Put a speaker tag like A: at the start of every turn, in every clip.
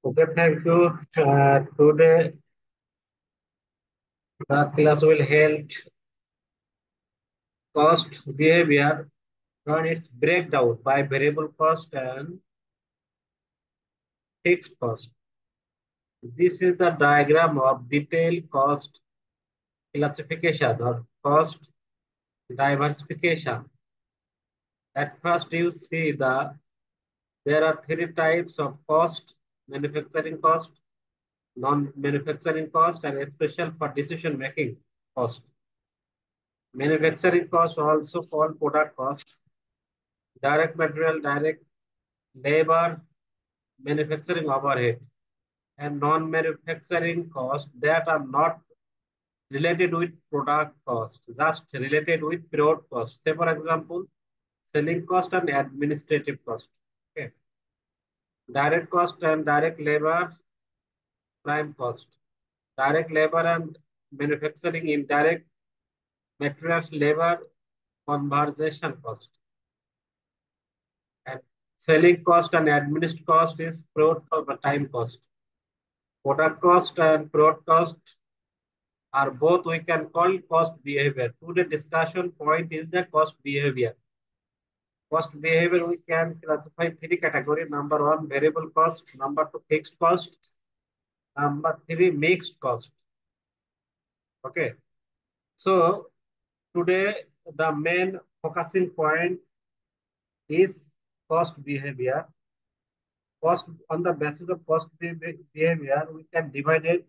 A: Okay, thank you. Today the class will held cost behavior on its breakdown by variable cost and fixed cost. This is the diagram of detailed cost classification or cost diversification. At first, you see there are three types of cost: manufacturing cost, non-manufacturing cost, and special for decision making cost. Manufacturing cost, also called product cost, direct material, direct labor, manufacturing overhead, and non-manufacturing costs that are not related with product cost, just related with period cost. Say, for example, selling cost and administrative cost. Okay. Direct cost and direct labor, prime cost. Direct labor and manufacturing indirect materials labor, conversion cost. And selling cost and administrative cost is period or time cost. Product cost and period cost are both we can call cost behavior. Today's discussion point is the cost behavior. Cost behavior we can classify three categories. Number one, variable cost. Number two, fixed cost. Number three, mixed cost. Okay. So today the main focusing point is cost behavior. Cost on the basis of cost behavior, we can divide it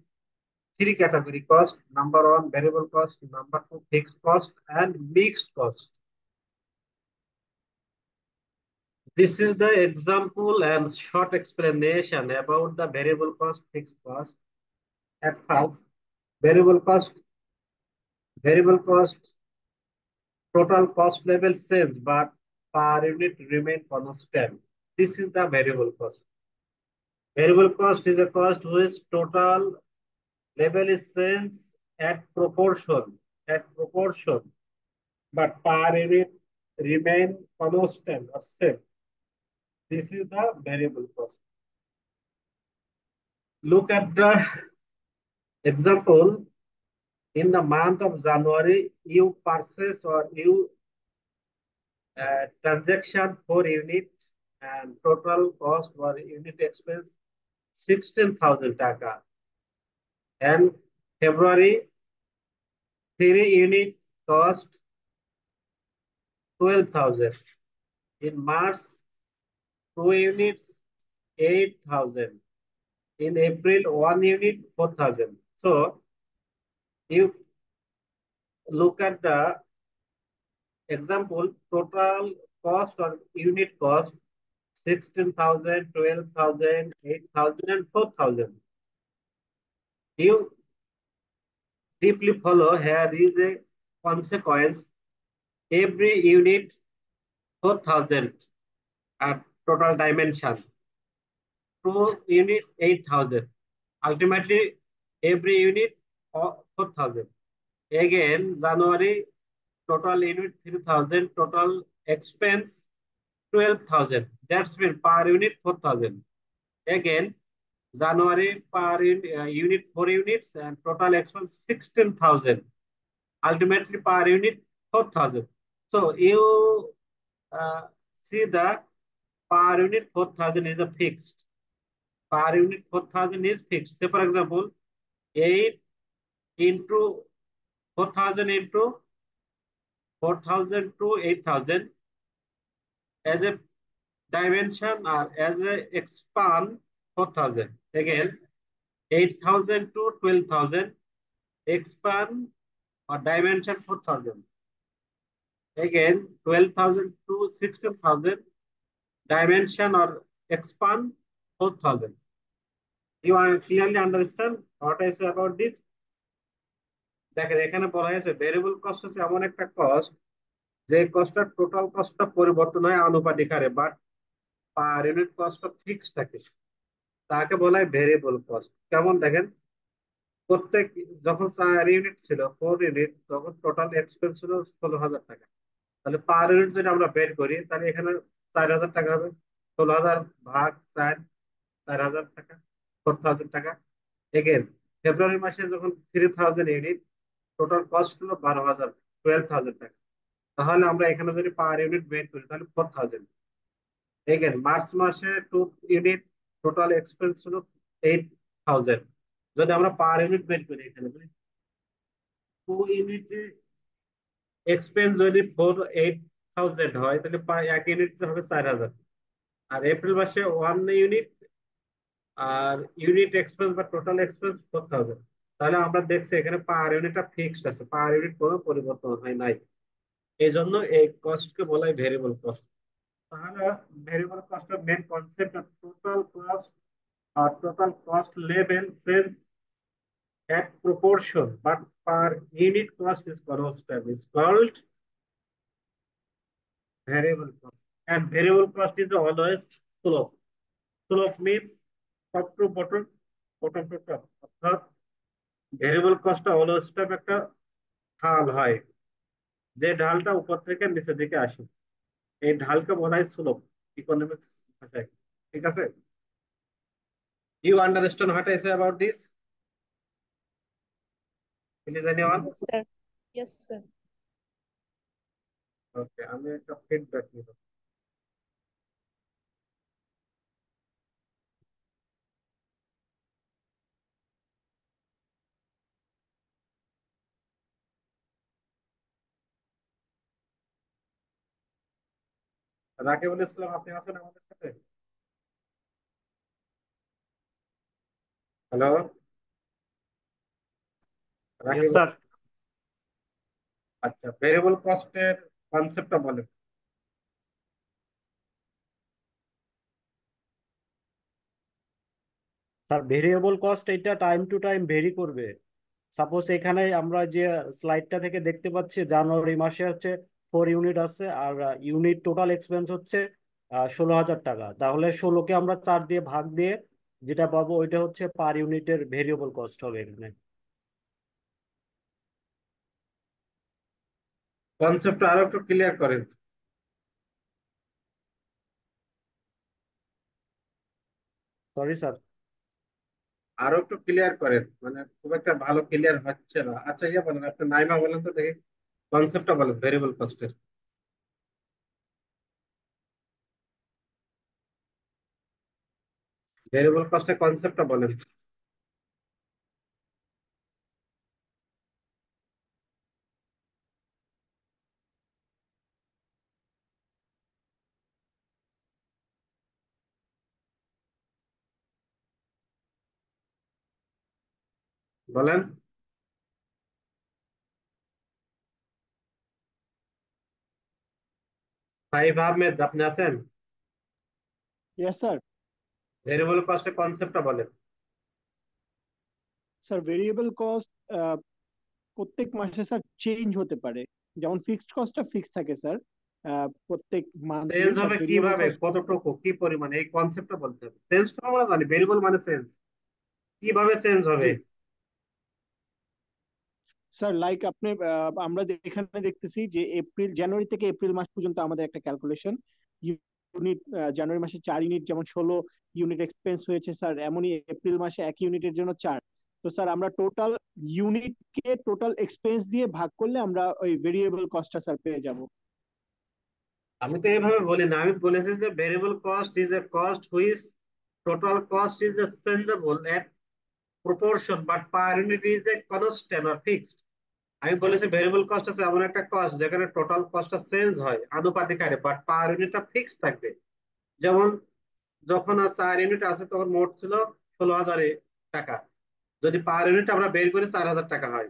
A: three category cost. Number one, variable cost. Number two, fixed cost, and mixed cost. This is the example and short explanation about the variable cost, fixed cost. At first, variable cost, variable cost, total cost level change, but per unit remain constant. This is the variable cost. Variable cost is a cost whose total level is changed at proportion, but per unit remain constant or same. This is the variable cost. Look at the example. In the month of January, you purchase or you transaction for unit and total cost for unit expense 16,000 taka. And February, 3 unit cost 12,000. In March, 2 units 8,000. In April, 1 unit 4,000. So you look at the example, total cost or unit cost 16,000, 12,000, 8,000, and 4,000. You deeply follow here is a consequence. Every unit 4,000 at total dimension. 2 unit 8,000. Ultimately, every unit 4,000. Again, January total unit 3,000, total expense 12,000. That's mean per unit 4,000. Again, January per unit 4 units and total expense 16,000. Ultimately per unit 4,000. So you uh, see that per unit 4,000 is a fixed. Per unit 4,000 is fixed. Say for example, 8 into 4,000 into 4,000 to 8,000 as a dimension or as a expand 4,000. Again, 8,000 to 12,000 expand or dimension 4,000. Again, 12,000 to 16,000 dimension or expand 4,000. You are clearly understand what I say about this? দেখেন এখানে বলা হয়েছে variable cost হচ্ছে এমন একটা cost যে কস্টটা total কস্টটা পরিবর্তন হয় আনুপাতিক হারে বাট পার ইউনিট কস্টটা ফিক্সড থাকে তাকে বলা হয় ভেরিয়েবল কস্ট কেমন দেখেন প্রত্যেক যখন 4 ইউনিট ছিল 4 ইউনিট তখন টোটাল এক্সপেন্স ছিল 16,000 টাকা তাহলে পার ইউনিট যদি আমরা বের করি তাহলে এখানে 4,000 টাকা হবে 16,000 ভাগ 4 4,000 টাকা 4,000 টাকা। এগেন ফেব্রুয়ারি মাসে যখন 3,000 ইউনিট, টোটাল কস্ট হলো 12,000, 12,000 টাকা। তাহলে আমরা এখানে যদি পার ইউনিট বের করি তাহলে 4,000। এগেন মার্চ মাসে 2 ইউনিট, টোটাল এক্সপেন্স হলো 8,000। যদি আমরা পার ইউনিট বের করি এখানে 2 ইউনিট এক্সপেন্স যদি 8,000 হয় তাহলে এক ইউনিট হবে 4,000। আর এপ্রিল মাসে 1 ইউনিট, আর ইউনিট এক্সপেন্স বা টোটাল এক্সপেন্স 4,000। তাহলে আমরা দেখছি এখানে পার ইউনিটটা ফিক্সড আছে, পার ইউনিট কোনো পরিবর্তন হয় নাই। এই জন্য এই কস্টকে বলা হয় ভেরিয়েবল কস্ট। তাহলে ভেরিয়েবল কস্টের মেন কনসেপ্ট টোটাল কস্ট, আর total cost level change at proportion but per unit cost is constant is called variable cost. And variable cost is always slope. Slope means top to bottom, bottom to top. অর্থাৎ variable কস্টটা always type একটা ঢাল হয়, যে ঢালটা উপর থেকে নিচের দিকে আসে। এই ঢালকে বলা হয় স্লোপ ইকোনমিক্স ভাষায়। ঠিক আছে? You understand what I say about this? Please anyone?
B: Yes, sir. Yes, sir.
A: Okay, আমি একটা ফিডব্যাক নিব। রাকিবুল ইসলাম, আপনি আছেন আমাদের সাথে? Hello
C: yes
A: Rakibul.
C: স্যার।
A: আচ্ছা, ভেরিয়েবল কস্টের কনসেপ্টটা বলেন।
C: স্যার ভেরিয়েবল কস্ট এটা টাইম টু টাইম ভেরি করবে। সাপোজ এখানে আমরা যে স্লাইডটা থেকে দেখতে পাচ্ছি জানুয়ারি মাসে হচ্ছে 4 ইউনিট আছে, আর ইউনিট টোটাল এক্সপেন্স হচ্ছে 16,000 টাকা। তাহলে 16কে আমরা 4 দিয়ে ভাগ দিয়ে যেটা পাবো ওইটা হচ্ছে পার ইউনিটের ভেরিয়েবল কস্ট হবে এখানে।
A: কনসেপ্টটা আরো একটু ক্লিয়ার করেন।
C: Sorry sir.
A: আরো একটু ক্লিয়ার করেন, মানে খুব একটা ভালো ক্লিয়ার হচ্ছে না। আচ্ছা ইয়ে বলেন, আপনি নাইমা বলেন তো দেখি, কনসেপ্টটা বলেন ভেরিয়েবল কস্টের। ভেরিয়েবল কস্টের কনসেপ্টটা বলেন। বলেন। সাইব আহমেদ, আপনি আছেন?
D: Yes sir.
A: ভেরিয়েবল কস্টের কনসেপ্টটা বলেন।
D: স্যার ভেরিয়েবল কস্ট প্রত্যেক মাসে স্যার চেঞ্জ হতে পারে। যেমন ফিক্সড কস্টটা ফিক্স থাকে স্যার প্রত্যেক মান্থলি,
A: চেঞ্জ
D: বাট
A: হবে
D: ভেরিয়েবল
A: কিভাবে,
D: কস্ট
A: কতটুকু, কি পরিমাণে, এই কনসেপ্টটা বলতে হবে। চেঞ্জ তো আমরা জানি, ভেরিয়েবল মানে চেঞ্জ, কিভাবে চেঞ্জ হবে?
D: জি স্যার, লাইক আপনি আমরা এখানে দেখতেছি যে জানুয়ারি থেকে এপ্রিল মাস পর্যন্ত আমাদের একটা ক্যালকুলেশন ইউনিট। জানুয়ারি মাসে 4 ইউনিট, যেমন 16 ইউনিট এক্সপেন্স হয়েছে স্যার, এমনই এপ্রিল মাসে 1 ইউনিটের জন্য 4। তো স্যার আমরা টোটাল ইউনিটকে টোটাল এক্সপেন্স দিয়ে ভাগ করলে আমরা ওই ভেরিয়েবল কস্টটা স্যার পেয়ে যাব।
A: আমি তো এইভাবে বলি না, আমি বলেছি যে variable cost is a cost which total cost is A changeable at proportion but per unit is a constant or fixed. আমি বলেছি ভেরিয়েবল কস্ট আছে এমন একটা কস্ট যেখানে টোটাল কস্টটা চেঞ্জ হয় আনুপাতিক হারে, বাট পার ইউনিটটা ফিক্সড থাকবে। যেমন যখন 4 ইউনিট আছে তখন মোট ছিল 16,000 টাকা। যদি পার ইউনিট আমরা বের করি 4,000 টাকা হয়।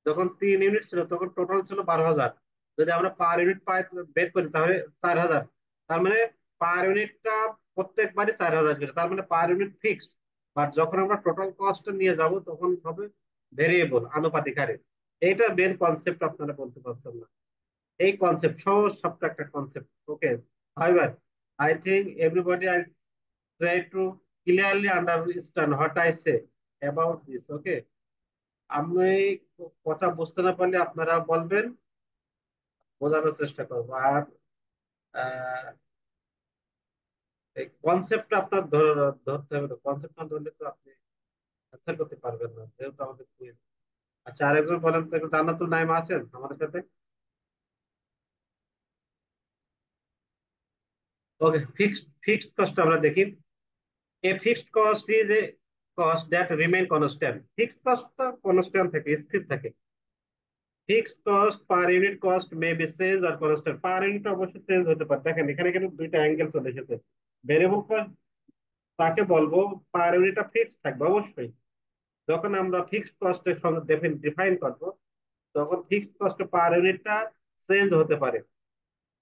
A: যখন 3 ইউনিট ছিল তখন টোটাল ছিল 12,000। যদি আমরা পার ইউনিট পাই বের করি তাহলে 4,000। তার মানে পার ইউনিটটা প্রত্যেকবারই 4,000 করে, তার মানে পার ইউনিট ফিক্সড। বাট যখন আমরা টোটাল কস্ট নিয়ে যাব তখন হবে ভেরিয়েবল আনুপাতিক হারে। এইটা মেন কনসেপ্ট, আপনারা বলতে পারছেন না। এই কনসেপ্ট সহজ সবটা একটা concept. Okay, however I think everybody I try to clearly understand what I say about this. Okay, আমি কথা বুঝতে না পারলে আপনারা বলবেন, বোঝানোর চেষ্টা করবো। আর এই কনসেপ্টটা আপনার ধরতে হবে, কনসেপ্ট না ধরলে তো আপনি অ্যান্সার করতে পারবেন না, যেহেতু আমাদের কুইজ। আচ্ছা, আরেকজন বলেন তো, একটু জান্নাতুল নাইম আছেন আমাদের সাথে? ওকে, ফিক্সড কস্ট আমরা দেখি। A fixed cost is a cost that remain constant. Fixed কস্টটা কনস্ট্যান্ট থাকে, স্থির থাকে। Fixed cost per unit cost may be change আর কনস্ট্যান্ট। পার ইউনিট অবশ্যই চেঞ্জ হতে পারে। দেখেন এখানে কিন্তু দুইটা অ্যাঙ্গেল চলে এসেছে। ভেরিয়েবল কস্ট তাকে বলবো পার ইউনিটটা ফিক্সড থাকবে অবশ্যই। যখন আমরা ফিক্সড কস্টের সঙ্গে ডিফাইন করবো, তখন ফিক্সড কস্ট পার ইউনিটটা চেঞ্জ হতে পারে।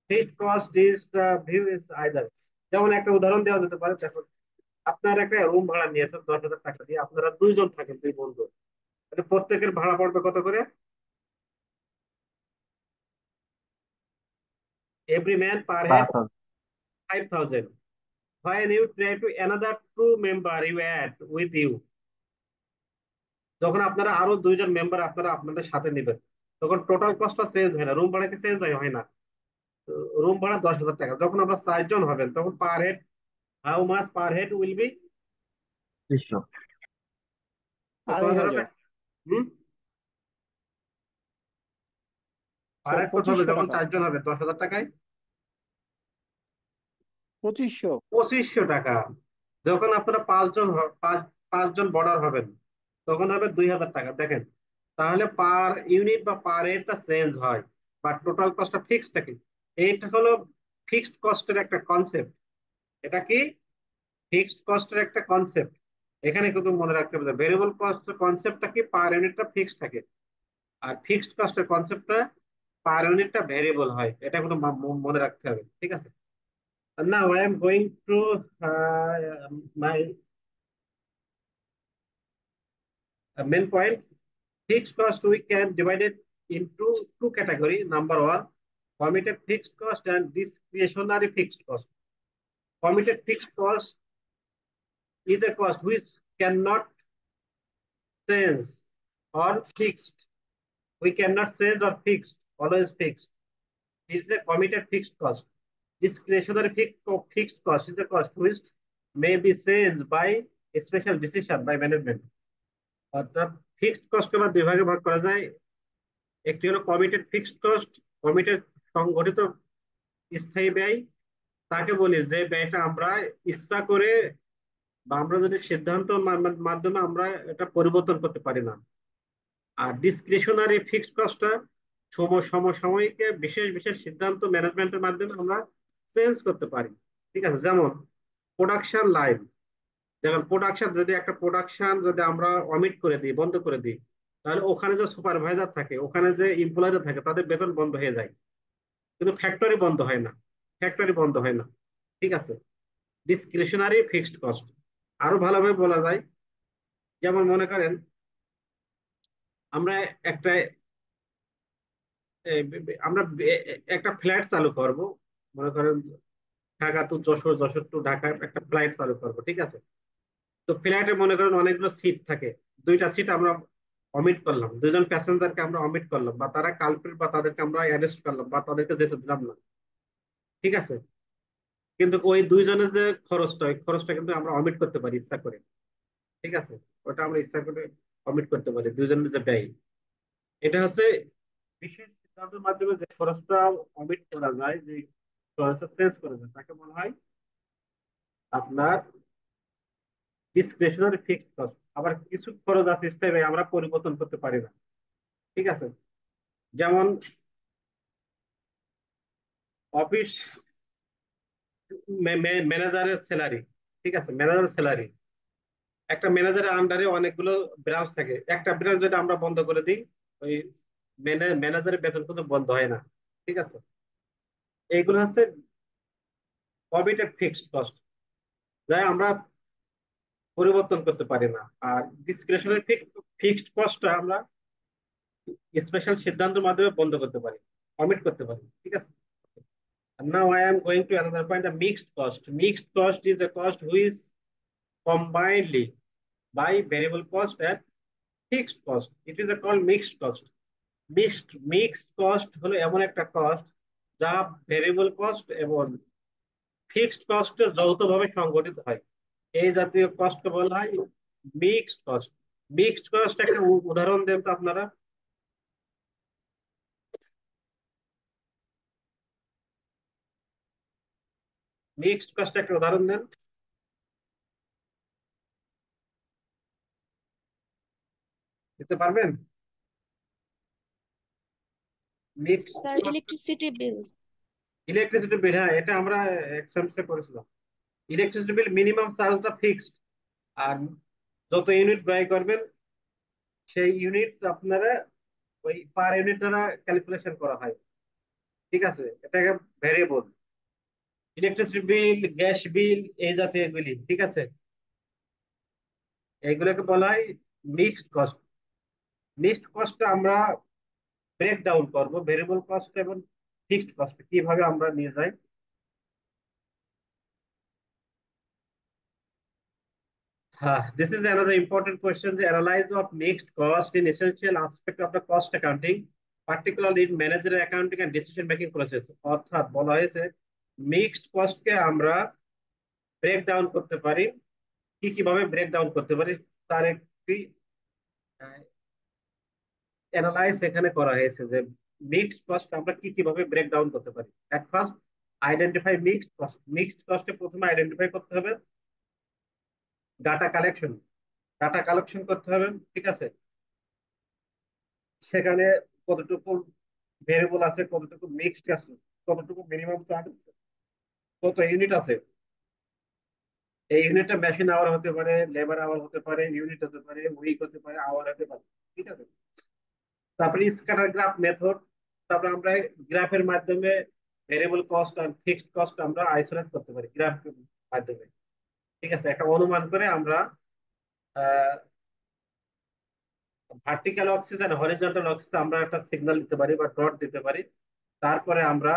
A: Fixed cost is the view is either. যেমন একটা উদাহরণ দেওয়া যেতে পারে, দেখুন আপনার একটা রুম ভাড়া নিয়েছেন 10,000 টাকা দিয়ে, আপনারা দুইজন থাকেন, দুই বন্ধু। তাহলে প্রত্যেকের ভাড়া পড়বে কত করে? Every man per head 5,000. When you try to another two member you add with you, যখন আপনারা আরো দুইজন মেম্বার আপনারা আপনাদের সাথে নেবেন, তখন টোটাল কস্টটা চেঞ্জ হয় না, রুম ভাড়া কি চেঞ্জ হয়? হয় না। রুম ভাড়া 10,000 টাকা, যখন আমরা 4 জন হবেন তখন per head, how much per head will be?
B: 200।
A: কত
D: আড়াই
A: হাজার হবে?
D: হাজার
A: হুম, পার
D: স্যার,
A: হেড কত হবে
D: 2500
A: যখন
D: টাকা।
A: 4 জন হবে 10,000 টাকায়?
D: 2500।
A: 2,500 টাকা। যখন আপনারা 5 জন পাঁচজন বর্ডার হবেন, তখন হবে 2,000 টাকা। দেখেন, তাহলে পার ইউনিট বা পার হেডটা চেঞ্জ হয়, বা টোটাল কস্টটা ফিক্সড থাকে। এইটা হলো ফিক্সড কস্টের একটা কনসেপ্ট। এটা কি? ফিক্সড কস্টের একটা কনসেপ্ট। এখানে কিন্তু মনে রাখতে হবে, ভেরিয়েবল কস্টের কনসেপ্টটা কি, পার ইউনিটটা ফিক্সড থাকে। আর ফিক্সড কস্টের কনসেপ্টটা পার ইউনিটটা ভেরিয়েবল হয়। এটা কিন্তু মনে রাখতে হবে, ঠিক আছে? Now I am going to my main point. Fixed cost we can divide it into two category. Number one, committed fixed cost and discretionary fixed cost. Committed fixed cost is a cost which cannot change or fixed. We cannot change or fixed, always fixed. It's a committed fixed cost. Discretionary fixed cost is a cost which may be changed by a special decision by management. অর্থাৎ fixed কস্টকে আমরা দুই ভাগে ভাগ করা যায়। একটি হলো committed fixed cost, committed সংগঠিত স্থায়ী ব্যয়। তাকে বলি যে ব্যয়টা আমরা ইচ্ছা করে বা আমরা যদি সিদ্ধান্ত মাধ্যমে আমরা এটা পরিবর্তন করতে পারি না। আর ডিসক্রিশনারি ফিক্সড কস্টটা সমসাময়িকে বিশেষ বিশেষ সিদ্ধান্ত ম্যানেজমেন্টের মাধ্যমে আমরা চেঞ্জ করতে পারি। ঠিক আছে, যেমন প্রোডাকশন লাইন। যেমন প্রোডাকশন, যদি একটা প্রোডাকশন যদি আমরা অমিট করে দিই, বন্ধ করে দিই, তাহলে ওখানে যে সুপারভাইজার থাকে, ওখানে যে এমপ্লয়িরা থাকে, তাদের বেতন বন্ধ হয়ে যায়। কিন্তু ফ্যাক্টরি বন্ধ হয় না, ফ্যাক্টরি বন্ধ হয় না। ঠিক আছে, ডিসক্রিশনারি ফিক্সড কস্ট। আরো ভালোভাবে বলা যায়, যেমন মনে করেন আমরা একটা আমরা একটা ফ্লাইট চালু করব। মনে করেন ঢাকা টু যশোর, যশোর টু ঢাকা একটা ফ্লাইট চালু করব, ঠিক আছে? তো ফ্লাইটে মনে করেন অনেকগুলো সিট থাকে, দুইটা সিট আমরা অমিট করলাম, দুজন প্যাসেঞ্জারকে আমরা অমিট করলাম, বা তারা কালপ্রিট, বা তাদেরকে আমরা অ্যারেস্ট করলাম, বা তাদেরকে যেতে দিলাম না, ঠিক আছে? কিন্তু ওই দুইজনের যে খরচটা, ওই খরচটা কিন্তু আমরা অমিট করতে পারি ইচ্ছা করে, ঠিক আছে? ওটা আমরা ইচ্ছা করে অমিট করতে পারি, দুইজনের যে ব্যয়। এটা হচ্ছে বিশেষ সিদ্ধান্তের মাধ্যমে যে খরচটা অমিট করা যায়, যে খরচটা চেঞ্জ করা যায়, তাকে বলা হয় আপনার ডিসক্রিশনারি ফিক্সড কস্ট। আবার কিছু খরচ আছে স্থায়ী ব্যয়, আমরা পরিবর্তন করতে পারি না, ঠিক আছে? যেমন অফিস ম্যানেজারের স্যালারি, ঠিক আছে? ম্যানেজারের স্যালারি, একটা ম্যানেজারের আন্ডারে অনেকগুলো ব্রাঞ্চ থাকে, একটা ব্রাঞ্চ যদি আমরা বন্ধ করে দিই, ওই ম্যানেজারের বেতন কিন্তু বন্ধ হয় না, ঠিক আছে? এইগুলো হচ্ছে কমিটেড ফিক্সড কস্ট, যা আমরা পরিবর্তন করতে পারি না। আর ডিসক্রিশনারি ফিক্সড কস্টটা আমরা স্পেশাল সিদ্ধান্তের মাধ্যমে বন্ধ করতে পারি, কমিট করতে পারি, ঠিক আছে? And now I am going to another point, the mixed cost. Mixed cost is a cost which is combinedly by variable cost and fixed cost. It is a called mixed cost. Mixed cost হলো এমন একটা cost যা variable cost এবং fixed cost যৌথভাবে সংগঠিত হয়, এই জাতীয় কস্ট বলা হয় মিক্সড কস্ট। মিক্সড কস্ট একটা উদাহরণ দেন তো আপনারা। মিক্সড কস্ট একটা উদাহরণ দেন, দিতে পারবেন? Mixed
B: sir
A: cost,
B: electricity bill.
A: Electricity bill, হ্যাঁ এটা আমরা এক্সাম্পল করেছিলাম। ইলেকট্রিসিটি বিল মিনিমাম চার্জটা ফিক্সড, আর যত ইউনিট ব্যয় করবেন সেই ইউনিট আপনারা ওই পার ইউনিট দ্বারা ক্যালকুলেশন করা হয়, ঠিক আছে? এটাকে variable. Electricity bill, gas bill, এই জাতীয় বিল, ঠিক আছে, এইগুলোকে বলা হয় মিক্সড কস্ট। মিক্সড কস্টটা আমরা ব্রেক ডাউন করবো ভেরিয়েবল কস্ট এবং ফিক্সড কস্ট কিভাবে আমরা নিয়ে যাই। This is another important question. The analysis of mixed cost in essential aspect of the cost accounting, particularly in managerial accounting and decision making process. অর্থাৎ বলা হয়েছে mixed কস্টকে আমরা ব্রেক ডাউন করতে পারি, কি কিভাবে ব্রেক ডাউন করতে পারি তার একটি অ্যানালাইজ এখানে করা হয়েছে, যে মিক্সড কস্ট আমরা কি কিভাবে ব্রেক ডাউন করতে পারি। At first identify mixed cost. Mixed কস্টে প্রথমে আইডেন্টিফাই করতে হবে ডাটা কালেকশন। ডাটা কালেকশন করতে হবে, ঠিক আছে, সেখানে কতটুকু ভেরিয়েবল আছে, কতটুকু মিক্সড আছে, কতটুকু মিনিমাম চার্জ আছে, কত ইউনিট আছে। এই ইউনিটটা মেশিন আওয়ার হতে পারে, লেবার আওয়ার হতে পারে, ইউনিট হতে পারে, উইক হতে পারে, আওয়ার হতে পারে, ঠিক আছে। তারপরে স্ক্যাটার গ্রাফ মেথড। তারপরে আমরা গ্রাফের মাধ্যমে ভেরিয়েবল কস্ট আর ফিক্সড কস্ট আমরা আইসোলেট করতে পারি গ্রাফের মাধ্যমে, ঠিক আছে। একটা অনুমান করে আমরা ভার্টিক্যাল অক্সিস আর হরিজন্টাল অক্সিস আমরা একটা সিগন্যাল দিতে পারি বা ডট দিতে পারি, তারপরে আমরা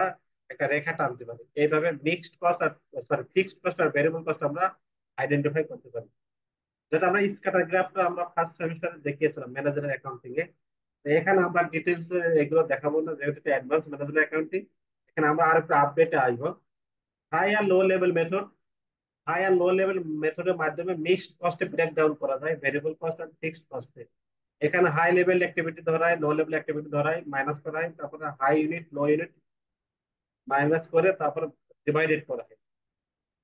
A: একটা রেখা টানতে পারি। এইভাবে মিক্সড কস্ট আর ফিক্সড কস্ট আর ভেরিয়েবল কস্ট আমরা আইডেন্টিফাই করতে পারি, যেটা আমরা স্ক্যাটার গ্রাফটা আমরা ফার্স্ট সেমিস্টারে দেখিয়েছিলাম ম্যানেজারের অ্যাকাউন্টিং এ। তো এখানে আমরা ডিটেলস এগুলো দেখাবো না, যেহেতু এটা অ্যাডভান্স ম্যানেজার অ্যাকাউন্টিং। এখানে আমরা আর একটু আপডেটে আসবো। হাই আর লো লেভেল মেথড। হাই আর লো লেভেল মেথডের মাধ্যমে মিক্সড কস্টে ব্রেক ডাউন করা যায় ভেরিয়েবল কস্ট আর ফিক্সড কস্টে। এখানে হাই লেভেল অ্যাক্টিভিটি ধরায়, লো লেভেল অ্যাক্টিভিটি ধরায়, মাইনাস করা হয়, তারপরে হাই ইউনিট লো ইউনিট মাইনাস করে তারপর ডিভাইডেড করা হয়।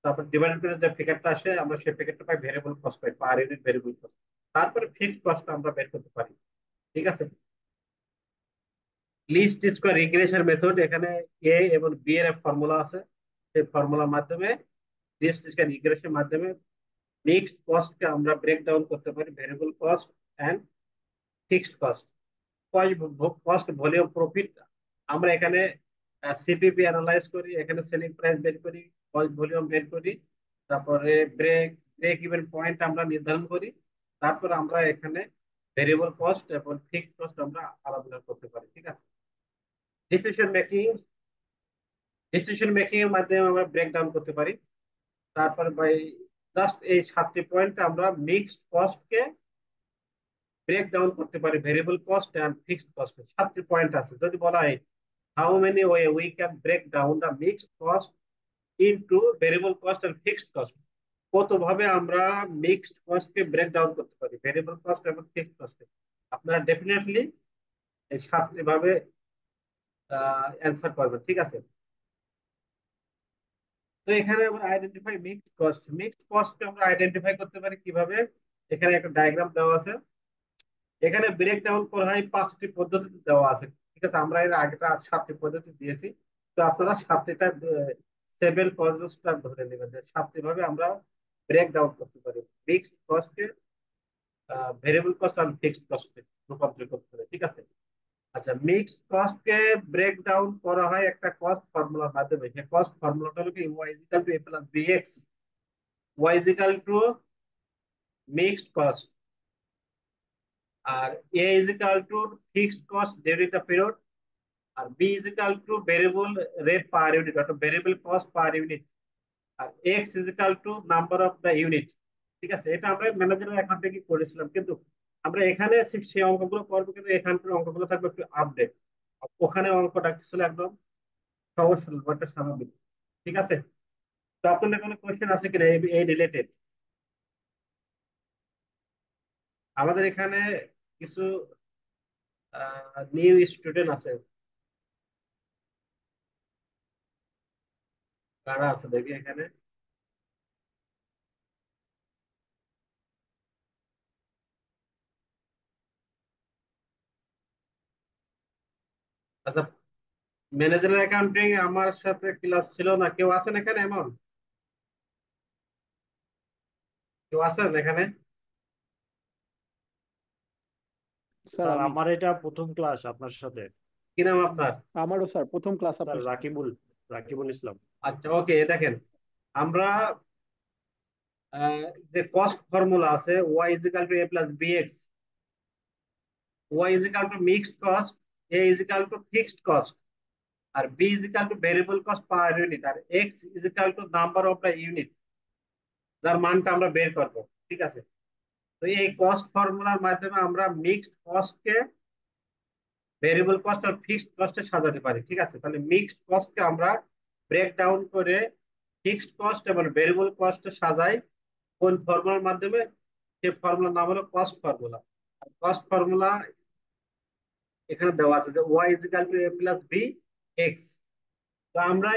A: তারপর ডিভাইডেড করে যে ফিগারটা আসে আমরা সেই ফিগারটা পাই ভেরিয়েবল কস্ট পাই, পার ইউনিট ভেরিয়েবল কস্ট। তারপরে ফিক্সড কস্ট আমরা বের করতে পারি, ঠিক আছে। লিস্ট স্কোয়ার রিগ্রেশন মেথড, এখানে এ এবং বি এর ফর্মুলা আছে, সেই ফর্মুলার মাধ্যমে লিস্ট স্কোয়ার রিগ্রেশনের মাধ্যমে মিক্সড কস্টকে আমরা ব্রেক ডাউন করতে পারি variable cost and fixed cost. Cost volume profit আমরা এখানে সিপিপি অ্যানালাইজ করি, এখানে সেলিং প্রাইস বের করি, কস্ট ভলিউম বের করি, তারপরে ব্রেক ব্রেক ইভেন পয়েন্ট আমরা নির্ধারণ করি। তারপর আমরা এখানে ভেরিয়েবল কস্ট এবং ফিক্সড কস্ট আমরা আলাদা করতে পারি, ঠিক আছে। ডিসিশন মেকিং, ডিসিশন মেকিং এর মাধ্যমে আমরা ব্রেক ডাউন করতে পারি। তারপর বাই জাস্ট এই 7টি পয়েন্ট আমরা মিক্সড কস্টকে ব্রেক ডাউন করতে পারি variable cost and fixed cost. 7টি পয়েন্ট আছে, যদি বলা হয় how many way we can break down the mixed cost into variable cost and fixed cost, কত ভাবে আমরা মিক্সড কস্ট কে ব্রেক ডাউন করতে পারি ভেরিয়েবল কস্ট এবং ফিক্সড কস্টে। আপনারা ডেফিনেটলি এই 7টি ভাবে অ্যান্সার করবেন, ঠিক আছে। তো এখানে আমরা identify mixed cost. Mixed cost আমরা আইডেন্টিফাই করতে পারি কিভাবে, এখানে একটা ডায়াগ্রাম দেওয়া আছে। এখানে ব্রেক ডাউন করা হয় 5টি পদ্ধতি দেওয়া আছে, ঠিক আছে। আমরা এর আগেটা 7টি পদ্ধতি দিয়েছি, তো আপনারা 7টা সেভেন কজেসটা ধরে নেবেন যে 7টি ভাবে আমরা ব্রেক ডাউন করতে পারি ফিক্সড কস্টকে ভেরিয়েবল কস্ট আর ফিক্সড কস্টে রূপান্তর করতে পারি, ঠিক আছে। আচ্ছা, মিক্সড কস্টকে ব্রেক ডাউন করা হয় একটা কস্ট ফর্মুলার মাধ্যমে। যে কস্ট ফর্মুলাটা হলো কি y equal to a plus bx, y equal to mixed cost, আর a is equal to fixed cost during the period, আর b is equal to variable rate per unit অর্থাৎ ভেরিয়েবল কস্ট পার ইউনিট, আর x is equal to number of the unit, ঠিক আছে। এটা আমরা ম্যানেজারের অ্যাকাউন্টে কি করেছিলাম, কিন্তু আমরা এখানে সেই অঙ্কগুলো করবো, কিন্তু এখানকার অঙ্কগুলো থাকবে একটু আপডেট। ওখানে অঙ্কটা ছিল একদম সহজ সরল, একটা স্বাভাবিক, ঠিক আছে। তো আপনাদের কোনো কোয়েশ্চেন আছে কিনা এই রিলেটেড? আমাদের এখানে কিছু নিউ স্টুডেন্ট আছে, কারা আছে দেখি এখানে। আচ্ছা, ম্যানেজার অ্যাকাউন্টিং আমার সাথে ক্লাস ছিল না, কেউ আছেন এখানে এমন? কেউ আছেন এখানে?
D: স্যার
C: স্যার
D: আমি,
C: আমার এটা প্রথম ক্লাস আপনার সাথে।
A: কি নাম আপনার?
D: আমারও স্যার প্রথম ক্লাস
C: স্যার
D: আপনার সাথে।
C: রাকিবুল, রাকিবুল ইসলাম।
A: আচ্ছা, ওকে, দেখেন আমরা যে কস্ট ফর্মুলা আছে Y is equal to A plus B X, Y is equal to mixed cost, A is equal to fixed cost, আর B is equal to variable cost per unit, আর X is equal to number of the unit, যার মানটা আমরা বের করব। ঠিক আছে? তো এই কস্ট ফর্মুলার মাধ্যমে আমরা মিক্সড কস্টকে ভেরিয়েবল কস্ট আর ফিক্সড কস্টে সাজাতে পারি। ঠিক আছে? তাহলে মিক্সড কস্টকে আমরা ব্রেক ডাউন করে ফিক্সড কস্ট এবং ভেরিয়েবল কস্টে সাজাই কোন ফর্মুলার মাধ্যমে? সেই ফর্মুলার নাম হলো কস্ট ফর্মুলা। কস্ট ফর্মুলা এখানে দেওয়া আছে যে Y is equal to A plus B X. তো আমরা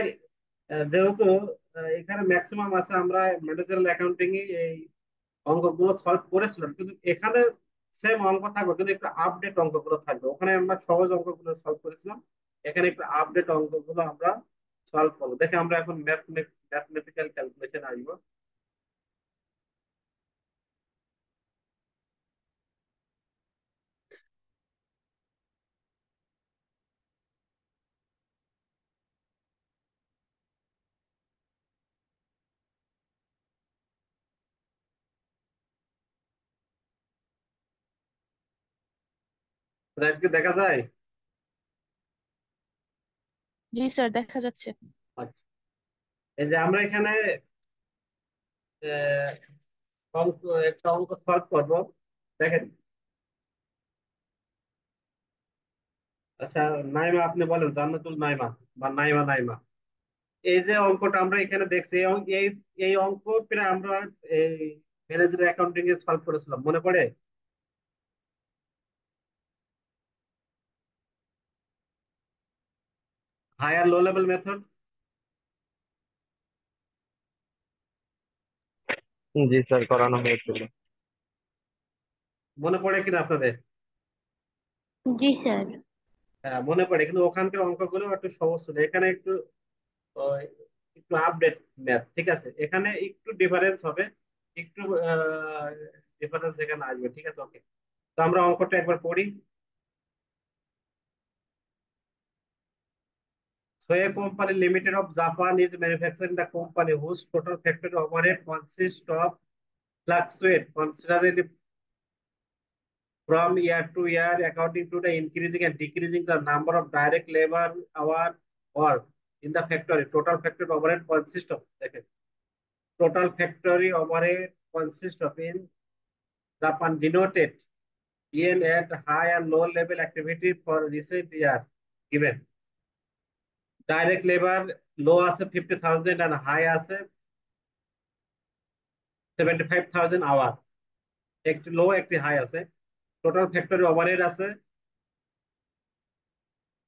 A: যেহেতু এখানে ম্যাক্সিমাম আছে, আমরা ম্যানেজারাল অ্যাকাউন্টিং এ এই অঙ্কগুলো সলভ করেছিলাম, কিন্তু এখানে সেম অঙ্ক থাকবে কিন্তু একটু আপডেট অঙ্কগুলো থাকবে। ওখানে আমরা সহজ অঙ্কগুলো সলভ করেছিলাম, এখানে একটু আপডেট অঙ্কগুলো আমরা সলভ করবো। দেখে আমরা এখন ম্যাথমেটিক্যাল ক্যালকুলেশন আসবো। কি দেখা যায়?
B: জি স্যার, দেখা যাচ্ছে।
A: আচ্ছা, এই যে আমরা এখানে আহ, অঙ্ক, একটা অঙ্ক সলভ করবো। দেখেন, আচ্ছা, নাইমা আপনি বলেন, জান্নাতুল নাইমা বা নাইমা নাইমা, এই যে অঙ্কটা আমরা এখানে দেখছি, এই অঙ্ক প্রায় আমরা এই ম্যানেজার অ্যাকাউন্টিং এ সলভ করেছিলাম, মনে পড়ে? হায়ার লো লেভেল মেথড,
E: জি স্যার, করানো হয়েছিল।
A: মনে পড়ে কিনা আপনাদের?
B: জি স্যার।
A: হ্যাঁ, মনে পড়ে, কিন্তু ওখানকার অঙ্কগুলো একটু সহজ ছিল, এখানে একটু ওই, একটু আপডেট ম্যাথ। ঠিক আছে? এখানে একটু ডিফারেন্স হবে, একটু ডিফারেন্স এখানে আসবে। ঠিক আছে? ওকে, তো আমরা অঙ্কটা একবার পড়ি। So a company limited of Japan is manufacturing the company whose total factory overhead consists of fluctuate considerably from year to year according to the increasing and decreasing the number of direct labor hour work in the factory. Total factory overhead consists of, okay, total factory overhead consists of in Japan denoted in at high and low level activity for recent year given. Direct labor low আছে 50,000 and high আছে 75,000 hour, একটি লো একটি high আছে। Total factory overhead আছে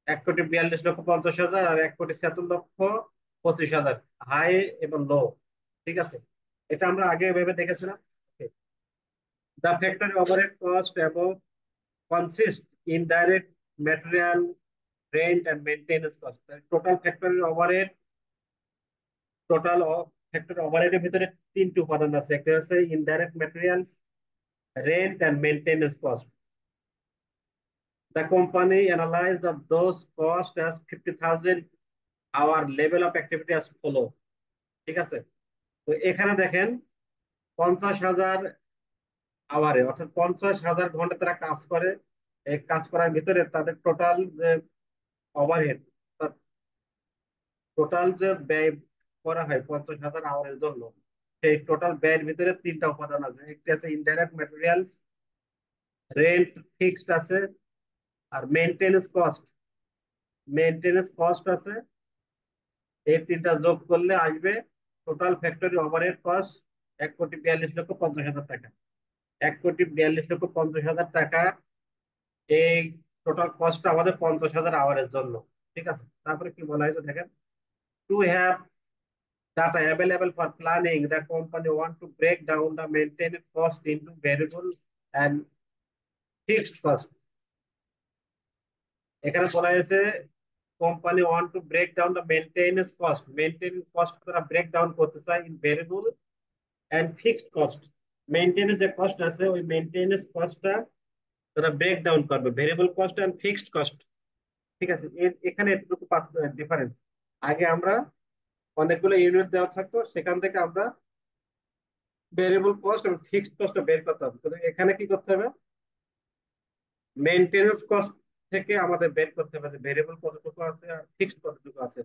A: 1,42,50,000 আর 1,77,25,000, high এবং লো। ঠিক আছে? এটা আমরা আগে এভাবে দেখেছিলাম। দ্য ফ্যাক্টরি ওভারহেড কস্ট এবং consist in direct material rent and maintenance cost. Total factory overhead, total factory ওভারহেডের ভিতরে তিনটি উপাদান আছে, একটা হচ্ছে indirect materials, rent and maintenance cost. The company analyzed of those costs as 50,000 our level of activity as follow. ঠিক আছে? তো এখানে দেখেন 50,000 আওয়ারে, অর্থাৎ 50,000 ঘন্টা তারা কাজ করে। এই কাজ করার ভিতরে তাদের টোটাল যে ওভারহেড, টোটাল যে ব্যয় করা হয় 50,000 আওয়ারের জন্য, সেই টোটাল ব্যয়ের ভিতরে তিনটা উপাদান আছে, একটি আছে ইনডাইরেক্ট ম্যাটেরিয়ালস, রেন্ট ফিক্সড আছে, আর মেইনটেনেন্স কস্ট আছে। এই তিনটা যোগ করলে আসবে টোটাল ফ্যাক্টরি ওভারহেড কস্ট 1,42,50,000 টাকা। 1,42,50,000 টাকা এই টোটাল কস্টটা আমাদের 50,000 আওয়ারের জন্য। ঠিক আছে, তারপরে কি বলা হয়েছে দেখেন, to have data available for planning, the company want to break down the maintenance cost into variable and fixed cost. এখানে বলা হয়েছে company want to break down the maintenance cost তারা ব্রেক ডাউন করতে চায় in variable and fixed cost. Maintenance যে cost আছে ওই maintenance কস্টটা তারা ব্রেক ডাউন করবে variable cost and fixed cost. ঠিক আছে, এখানে এতটুকু ডিফারেন্স। আগে আমরা অনেকগুলো ইউনিট দেওয়া থাকতো, সেখান থেকে আমরা ভেরিয়েবল কস্ট এবং ফিক্সড কস্টটা বের করতে হবে। তো এখানে কি করতে হবে, মেইনটেনেন্স কস্ট থেকে আমাদের বের করতে হবে ভেরিয়েবল কতটুকু আছে আর ফিক্সড কতটুকু আছে।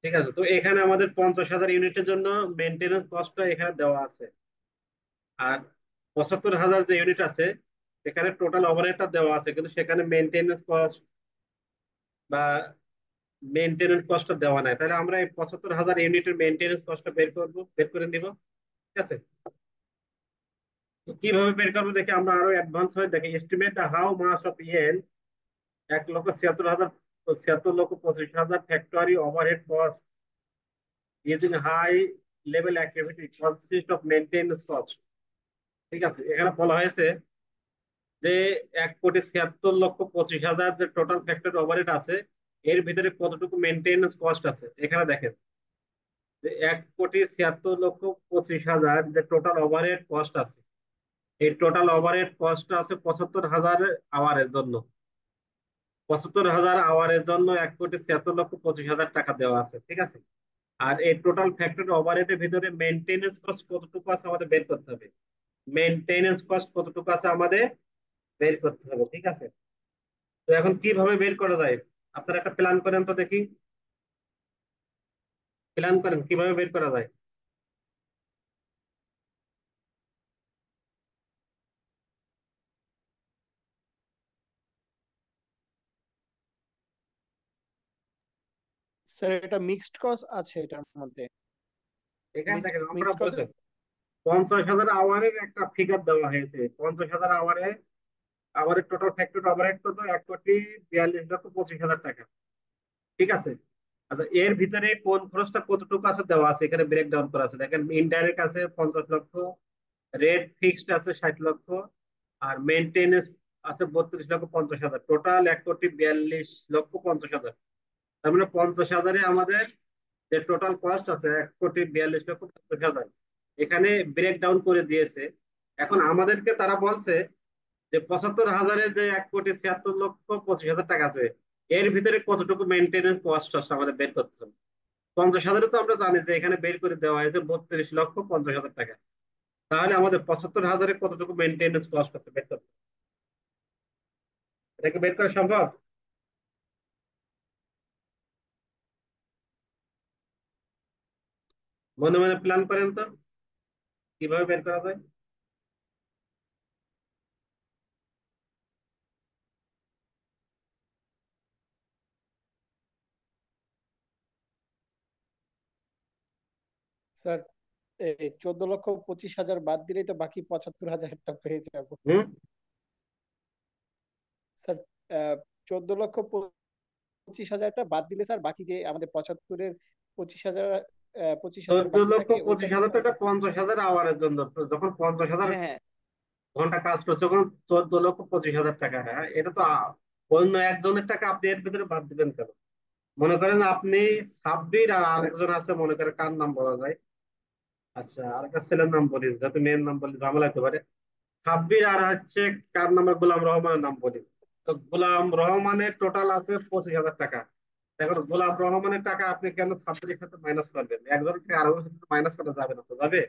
A: ঠিক আছে, তো এখানে আমাদের 50,000 ইউনিটের জন্য মেইনটেনেন্স কস্টটা এখানে দেওয়া আছে, আর 75,000 যে ইউনিট আছে সেখানে টোটাল ওভারহেডটা দেওয়া আছে, কিন্তু সেখানে মেইনটেনেন্স কস্ট বা মেইনটেনেন্স কস্টটা দেওয়া নাই। তাহলে আমরা এই 75,000 ইউনিটের মেইনটেনেন্স কস্টটা বের করে নিব। ঠিক আছে, তো কিভাবে বের করবো দেখি আমরা আরো অ্যাডভান্স হয়ে দেখি। Estimate how much of yen 1,76,25,000 factory overhead cost using high level activity consist of maintenance cost. ঠিক আছে, এখানে বলা হয়েছে যে 1,76,25,000 যে টোটাল ফ্যাক্টরি ওভারহেড আছে এর ভিতরে কতটুকু মেইনটেনেন্স কস্ট আছে। এখানে দেখেন যে 1,76,25,000 যে টোটাল ওভারহেড কস্ট আছে, এই টোটাল ওভারহেড কস্ট আছে 75,000 আওয়ারের জন্য। 75,000 আওয়ারের জন্য 1,76,25,000 টাকা দেওয়া আছে। ঠিক আছে, আর এই টোটাল ফ্যাক্টরি ওভারহেডের ভিতরে মেইনটেনেন্স কস্ট কতটুকু আছে আমাদের বের করতে হবে। মেইনটেনেন্স কস্ট কতটুকু আছে আমাদের বের করতে হবে। ঠিক আছে, তো এখন কিভাবে বের করা যায়, আপনারা একটা প্ল্যান করেন তো দেখি, প্ল্যান করেন কিভাবে বের করা যায়।
D: স্যার এটা মিক্সড কস্ট আছে এটার মধ্যে।
A: এখানে দেখেন আমরা
D: মিক্সড কস্ট
A: বলছেন 50,000 আওয়ারের একটা ফিগার দেওয়া হয়েছে। 50,000 আওয়ারের টোটাল ফ্যাক্টরি ওভারহেড কত, 1,42,25,000 টাকা। ঠিক আছে, আচ্ছা এর ভিতরে কোন খরচটা কতটুকু আছে দেওয়া আছে, এখানে ব্রেক ডাউন করা আছে। দেখেন ইনডাইরেক্ট আছে 50 লক্ষ, রেট ফিক্সড আছে 60 লক্ষ, আর মেইনটেনেন্স আছে 32,50,000, টোটাল 1,42,50,000। তার মানে 50,000-এ আমাদের যে টোটাল কস্ট আছে 1,42,50,000 এখানে ব্রেক ডাউন করে দিয়েছে। এখন আমাদেরকে তারা বলছে যে 75,000-এ যে 1,76,25,000 টাকা আছে এর ভিতরে কতটুকু মেনটেনেন্স কস্ট আছে আমাদের বের করতে হবে। 50,000-এ তো আমরা জানি যে এখানে বের করে দেওয়া হয়েছে 32,50,000 টাকা, তাহলে আমাদের 75,000-এ কতটুকু মেনটেনেন্স কস্ট আছে বের করতে হবে। এটাকে বের করা সম্ভব? মনে মনে প্ল্যান করেন তো কিভাবে বের করা যায়।
D: স্যার এই 14,25,000 বাদ দিলেই তো বাকি 75,000 টাকা পেয়ে যাবো।
A: হুম,
D: স্যার 14,25,000টা বাদ দিলে স্যার বাকি যে আমাদের 75-এর 25,000 25,000
A: চোদ্দ
D: বাকি
A: লক্ষ
D: থাকে
A: পঁচিশ
D: ওইটাকে
A: হাজার তো
D: স্যার।
A: এটা 50,000 আওয়ারের জন্য। তো যখন 50,000
D: হ্যাঁ হ্যাঁ
A: ঘন্টা কাজ করছে তখন 14,25,000 টাকা। হ্যাঁ, এটা তো অন্য একজনের টাকা আপনি এর ভিতরে বাদ দিবেন কেন? মনে করেন আপনি সাব্বির আর আরেকজন আছে, মনে করেন কার নাম বলা যায়, আচ্ছা আরেকটা ছেলের নাম বলি, যাতে মেয়ের নাম বলি ঝামেলা হতে পারে। সাব্বির আর হচ্ছে কার নামে, গোলাম রহমানের নাম বলি। তো গোলাম রহমানের টোটাল আছে 25,000 টাকা। এখন গোলাম রহমানের টাকা আপনি কেন সাব্বিরের সাথে মাইনাস করবেন? একজনের থেকে আরেকজনের সাথে মাইনাস করা যাবে না তো, যাবে?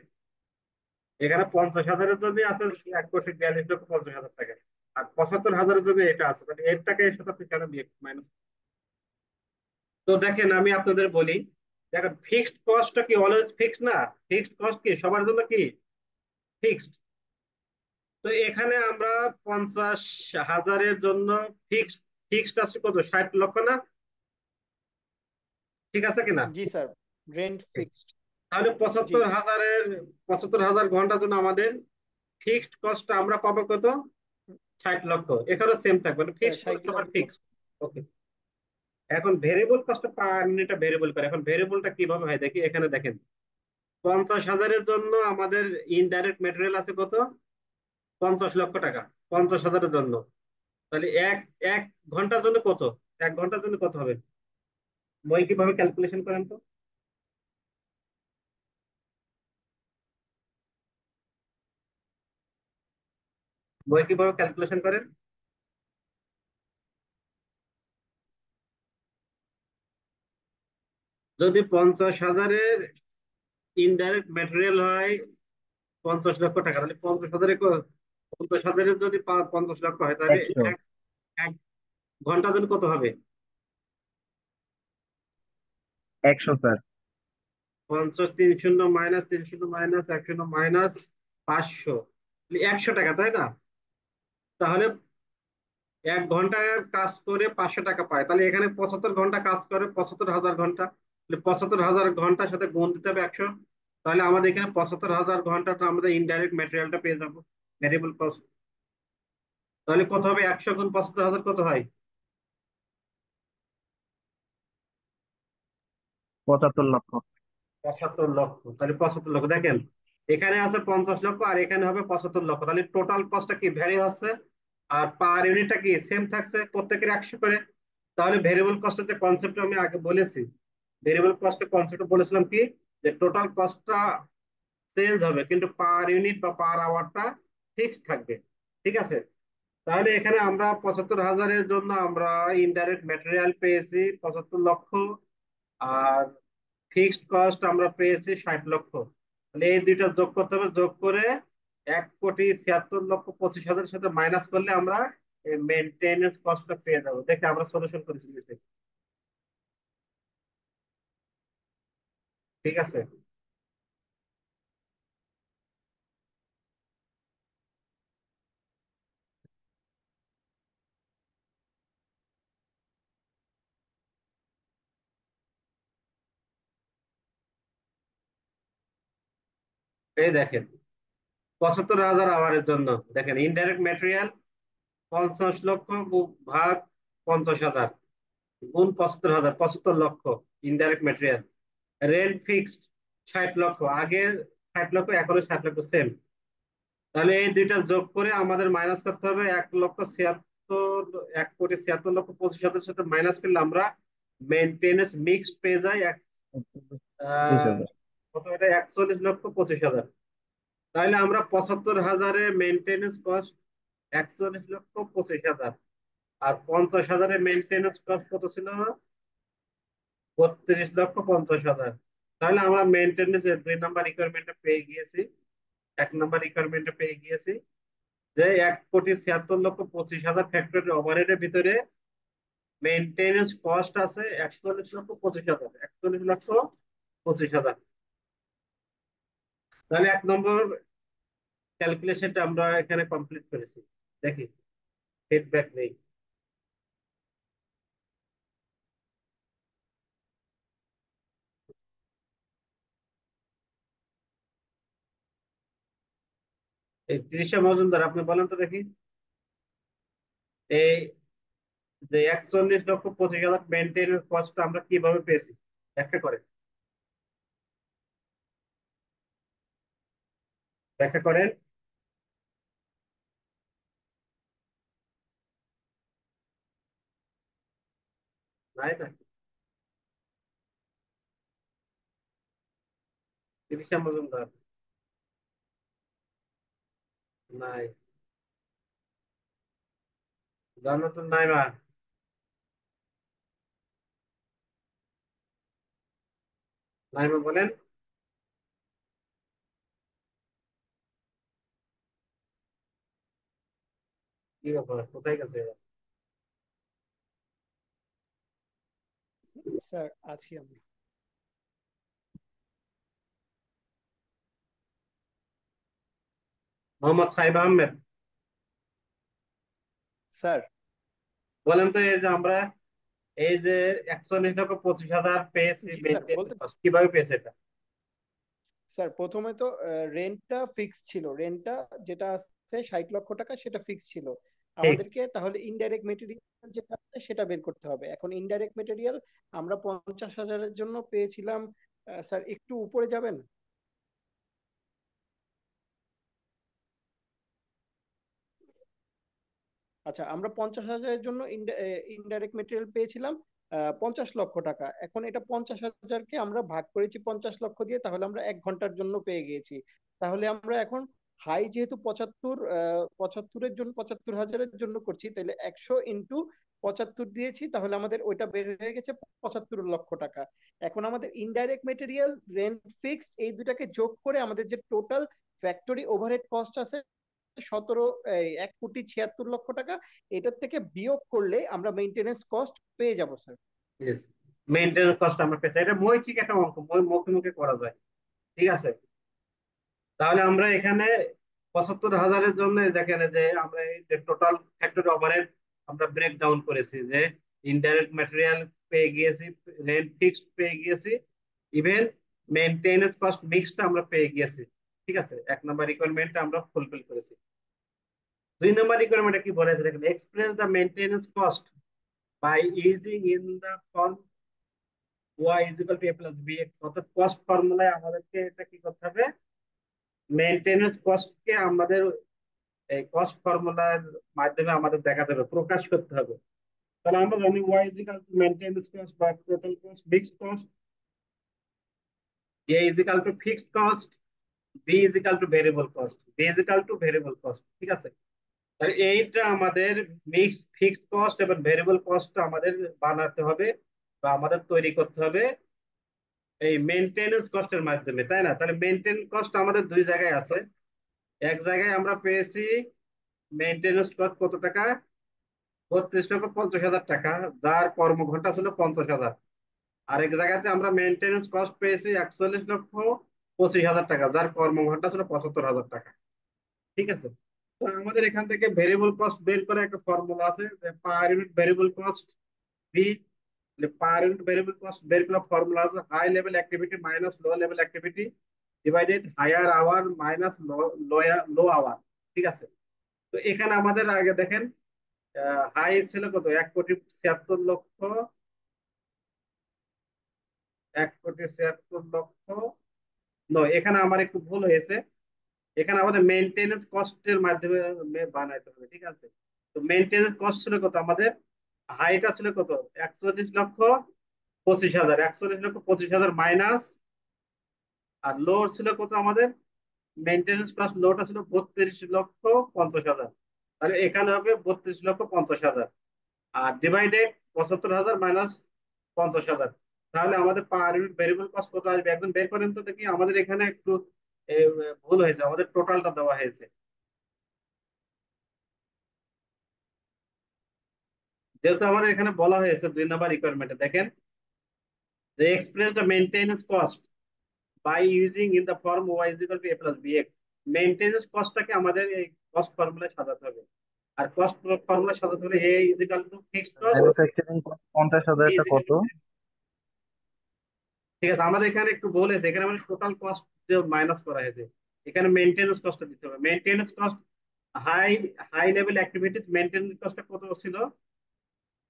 A: এখানে 50,000-এর জন্য আছে 1,42,50,000 টাকা, আর 75,000-এর জন্য এটা আছে, তাহলে এর টাকা এর সাথে আপনি কেন মাইনাস? তো দেখেন আমি আপনাদের বলি, দেখেন ফিক্সড কস্টটা কি অলওয়েজ ফিক্সড না? ফিক্সড কস্ট কি সবার জন্য কি ফিক্সড? তো এখানে আমরা 50,000-এর জন্য ফিক্সড ফিক্সড আছে কত, 60 লক্ষ না? ঠিক আছে কিনা?
D: জি স্যার রেন্ট ফিক্সড।
A: তাহলে
D: জি
A: 75,000 ঘন্টার জন্য আমাদের ফিক্সড কস্ট আমরা পাবো কত? 60 লক্ষ। এখানেও সেম থাকবে, মানে ফিক্সড
D: 60
A: কস্ট আবার
D: লক্ষ।
A: ফিক্সড। ওকে, এখন ভেরিয়েবল কস্ট পার ইউনিটটা ভেরিয়েবল করে, এখন ভেরিয়েবলটা কিভাবে হয় দেখি। এখানে দেখেন 50,000-এর জন্য আমাদের ইনডাইরেক্ট মেটেরিয়াল আছে কত? 50 লক্ষ টাকা 50,000-এর জন্য। তাহলে এক এক ঘন্টার জন্য কত? 1 ঘন্টার জন্য কত হবে? মই কিভাবে ক্যালকুলেশন করেন তো? মই কিভাবে ক্যালকুলেশন করেন? যদি 50,000-এর ইনডাইরেক্ট মেটেরিয়াল হয় 50 লক্ষ টাকা, তাহলে 50,000-এর যদি 50 লক্ষ হয়, তাহলে
E: 100।
A: এক এক ঘন্টার জন্য কত হবে?
E: 100 স্যার।
A: 50, 3 শূন্য মাইনাস 3 শূন্য মাইনাস 1 শূন্য মাইনাস 500, 100 টাকা, তাই না? তাহলে 1 ঘন্টায় কাজ করে 500 টাকা পায়। তাহলে এখানে 75 ঘন্টা কাজ করে 75,000 ঘন্টা, তাহলে 75,000 ঘন্টার সাথে গুণ দিতে হবে 100। তাহলে আমাদের এখানে 75,000 ঘন্টাটা আমাদের ইনডাইরেক্ট ম্যাটেরিয়ালটা পেয়ে যাবো, ভ্যারিয়েবল কস্ট। তাহলে কত হবে? 100 গুণ 75,000 কত হয়?
E: 75 লক্ষ।
A: 75 লক্ষ। তাহলে 75 লক্ষ, দেখেন এখানে আছে 50 লক্ষ আর এখানে হবে 75 লক্ষ। তাহলে টোটাল কস্টটা কি ভ্যারি হচ্ছে, আর পার ইউনিটটা কি সেম থাকছে, প্রত্যেকের 100 করে। তাহলে ভেরিয়েবল কস্টের যে কনসেপ্ট আমি আগে বলেছি, ভেরিয়েবল কস্টের কনসেপ্ট বলেছিলাম কি, যে টোটাল কস্টটা চেঞ্জ হবে কিন্তু পার ইউনিট বা পার আওয়ারটা ফিক্সড থাকবে। ঠিক আছে? তাহলে এখানে আমরা 75,000-এর জন্য আমরা ইনডাইরেক্ট ম্যাটেরিয়াল পেয়েছি 75 লক্ষ, আর ফিক্সড কস্ট আমরা পেয়েছি 60 লক্ষ। তাহলে এই দুইটা যোগ করতে হবে, যোগ করে 1,76,25,000 সাথে মাইনাস করলে আমরা মেনটেনেন্স কস্টটা পেয়ে যাবো। দেখে আমরা সলিউশন করেছি বিষয়টা। ঠিক আছে? এই দেখেন 75,000 আওয়ারের জন্য, দেখেন ইনডাইরেক্ট ম্যাটেরিয়াল 50 লক্ষ ভাগ 50,000 গুণ 75,000, 75 লক্ষ ইনডাইরেক্ট ম্যাটেরিয়াল। রেন্ট ফিক্সড 60 লক্ষ, আগে 60 লক্ষ, এখনো 60 লক্ষ সেম। তাহলে এই দুইটা যোগ করে আমাদের মাইনাস করতে হবে 1,76,1,76,25,000 সাথে মাইনাস করলে আমরা মেনটেনেন্স মিক্সড পেয়ে যাই
E: বিশ
A: আহ,
E: হাজার
A: কত এটা? 41,25,000। তাহলে আমরা 75,000-এর মেনটেনেন্স কস্ট 41,25,000, আর 50,000-এর মেনটেনেন্স কস্ট কত ছিল? 32,50,000। তাহলে আমরা মেনটেনেন্স 2 নম্বর রিকোয়ারমেন্টটা পেয়ে গিয়েছি। 1 নম্বর রিকোয়ারমেন্টটা পেয়ে গিয়েছি যে 1,76,25,000 ফ্যাক্টরি ওভারহেডের ভিতরে মেনটেনেন্স কস্ট আছে 41,25,000, 41,25,000। তাহলে 1 নম্বর ক্যালকুলেশনটা আমরা এখানে কমপ্লিট করেছি। দেখি ফিডব্যাক নেই। এই তৃষা মজুমদার, আপনি বলেন তো দেখি, এই যে 41,25,000 মেনটেনেন্স কস্ট আমরা কিভাবে পেয়েছি, ব্যাখ্যা করেন, ব্যাখ্যা করেন। নাই না, তৃষা মজুমদার নাই, জান্নাতুন নাইমা নাইমা বলেন। কি ব্যাপার, কোথায় গেছে এরা?
D: স্যার আছি আমি।
A: মোহাম্মদ সাইব আহমেদ,
D: স্যার
A: বলেন তো এই যে আমরা এই যে 41,25,000 পেয়েছি
D: জি স্যার
A: মেনটেনেন্স
D: বলতেছি।
A: কস্ট, কিভাবে পেয়েছে এটা?
D: স্যার প্রথমে তো রেন্টটা ফিক্স ছিল, রেন্টটা যেটা আছে 60 লক্ষ টাকা সেটা ফিক্স ছিল।
A: ঠিক।
D: আমাদেরকে তাহলে ইনডাইরেক্ট মেটেরিয়াল যেটা আছে সেটা বের করতে হবে। এখন ইনডাইরেক্ট মেটেরিয়াল আমরা 50,000-এর জন্য পেয়েছিলাম, স্যার একটু উপরে যাবেন। আচ্ছা, আমরা 50,000-এর জন্য ইনডাইরেক্ট মেটেরিয়াল পেয়েছিলাম 50 লক্ষ টাকা। এখন এটা 50,000-কে আমরা ভাগ করেছি 50 লক্ষ দিয়ে, তাহলে আমরা 1 ঘন্টার জন্য পেয়ে গিয়েছি। তাহলে আমরা এখন হাই যেহেতু 75 এর জন্য 75,000-এর জন্য করছি, তাহলে 100 × 75 দিয়েছি, তাহলে আমাদের ওইটা বের হয়ে গেছে 75 লক্ষ টাকা। এখন আমাদের ইনডাইরেক্ট মেটেরিয়াল, রেন্ট, ফিক্সড, এই দুটাকে যোগ করে আমাদের যে টোটাল ফ্যাক্টরি ওভারহেড কস্ট আছে 1,76,76,00,000 টাকা, এটার থেকে বিয়োগ করলে আমরা মেইনটেনেন্স কস্ট পেয়ে যাব স্যার।
A: ইয়েস, মেইনটেনেন্স কস্ট আমরা পেয়েছি। এটা মৌখিক একটা অঙ্ক, মুখে মুখে করা যায়। ঠিক আছে, তাহলে আমরা এখানে 75,000-এর জন্য দেখেন যে আমরা এই যে টোটাল ফ্যাক্টরি ওভারহেড আমরা ব্রেক ডাউন করেছি, যে ইনডাইরেক্ট ম্যাটেরিয়াল পেয়ে গিয়েছি, রেন্ট ফিক্সড পেয়ে গিয়েছি, ইভেন মেইনটেনেন্স কস্ট মিক্সড আমরা পেয়ে গিয়েছি। ঠিক আছে, 1 নম্বর রিকোয়ারমেন্টটা আমরা ফুলফিল করেছি। 2 নম্বর রিকোয়ারমেন্টে কি বলেছে দেখেন, express the maintenance cost by using in the form y is equal to a plus bx। অর্থাৎ কস্ট ফর্মুলায় আমাদেরকে এটা কি করতে হবে, মেইনটেনেন্স কস্ট কে আমাদের এই কস্ট ফর্মুলার মাধ্যমে আমাদের দেখাতে হবে, প্রকাশ করতে হবে। তাহলে আমরা জানি y is equal to maintenance cost বা total cost, fixed cost, a is equal to fixed cost, b is equal to variable cost, b is equal to variable cost. ঠিক আছে, তাহলে এইটা আমাদের মিক্সড ফিক্সড কস্ট এবং variable cost আমাদের বানাতে হবে বা আমাদের তৈরি করতে হবে এই মেইনটেনেন্স কস্টের মাধ্যমে, তাই না? তাহলে মেইনটেনেন্স কস্ট আমাদের দুই জায়গায় আছে। এক জায়গায় আমরা পেয়েছি মেইনটেনেন্স কস্ট কত টাকা, 32,50,000 টাকা, যার কর্মঘন্টা ছিল 50,000। আরেক জায়গাতে আমরা মেইনটেনেন্স কস্ট পেয়েছি 41,25,000 টাকা, যার কর্মঘন্টা ছিল 75,000 টাকা। ঠিক আছে, তো আমাদের এখান থেকে ভেরিয়েবল কস্ট বের করে একটা ফর্মুলা আছে, per unit variable cost b. Per unit variable cost বের করার ফর্মুলা আছে high level activity minus low level activity divided higher hour minus low hour. ঠিক আছে, তো এখানে আমাদের আগে দেখেন হাই ছিল কত, 1,76,00,000, 1,76,00,000 নয়, এখানে আমার একটু ভুল হয়েছে, এখানে আমাদের মেইনটেনেন্স কস্টের মাধ্যমে বানাইতে হবে। ঠিক আছে, তো মেইনটেনেন্স কস্ট ছিল কত আমাদের, হাইটা ছিল কত, 41,25,000, 41,25,000 মাইনাস, আর লো ছিল কত আমাদের, মেইনটেনেন্স কস্ট লোটা ছিল 32,50,000। তাহলে এখানে হবে 32,50,000 আর ডিভাইডেড 75,000 মাইনাস 50,000। তাহলে আমাদের পার ইউনিট ভেরিয়েবল কস্ট কত আসবে, একদম বের করেন তো দেখি। আমাদের এখানে একটু এ, ভুল হয়েছে, আমাদের টোটালটা দেওয়া হয়েছে। যেহেতু আমাদের এখানে বলা হয়েছে 2 নম্বর রিকোয়ারমেন্টে দেখেন, যে express the maintenance cost by using in the form y is equal to a plus bx। Maintenance কস্টটাকে আমাদের এই কস্ট ফর্মুলায় সাজাতে হবে, আর কস্ট ফর্মুলা সাজাতে হলে a is equal to fixed cost,
E: manufacturing cost পঞ্চাশ
A: b is
E: হাজারটা
A: equal
E: কত?
A: to। ঠিক আছে, আমাদের এখানে একটু ভুল হয়েছে, এখানে আমাদের টোটাল কস্ট মাইনাস করা হয়েছে, এখানে মেইনটেনেন্স কস্টটা দিতে হবে। Maintenance cost high high level activities maintenance কস্টটা কত ছিল,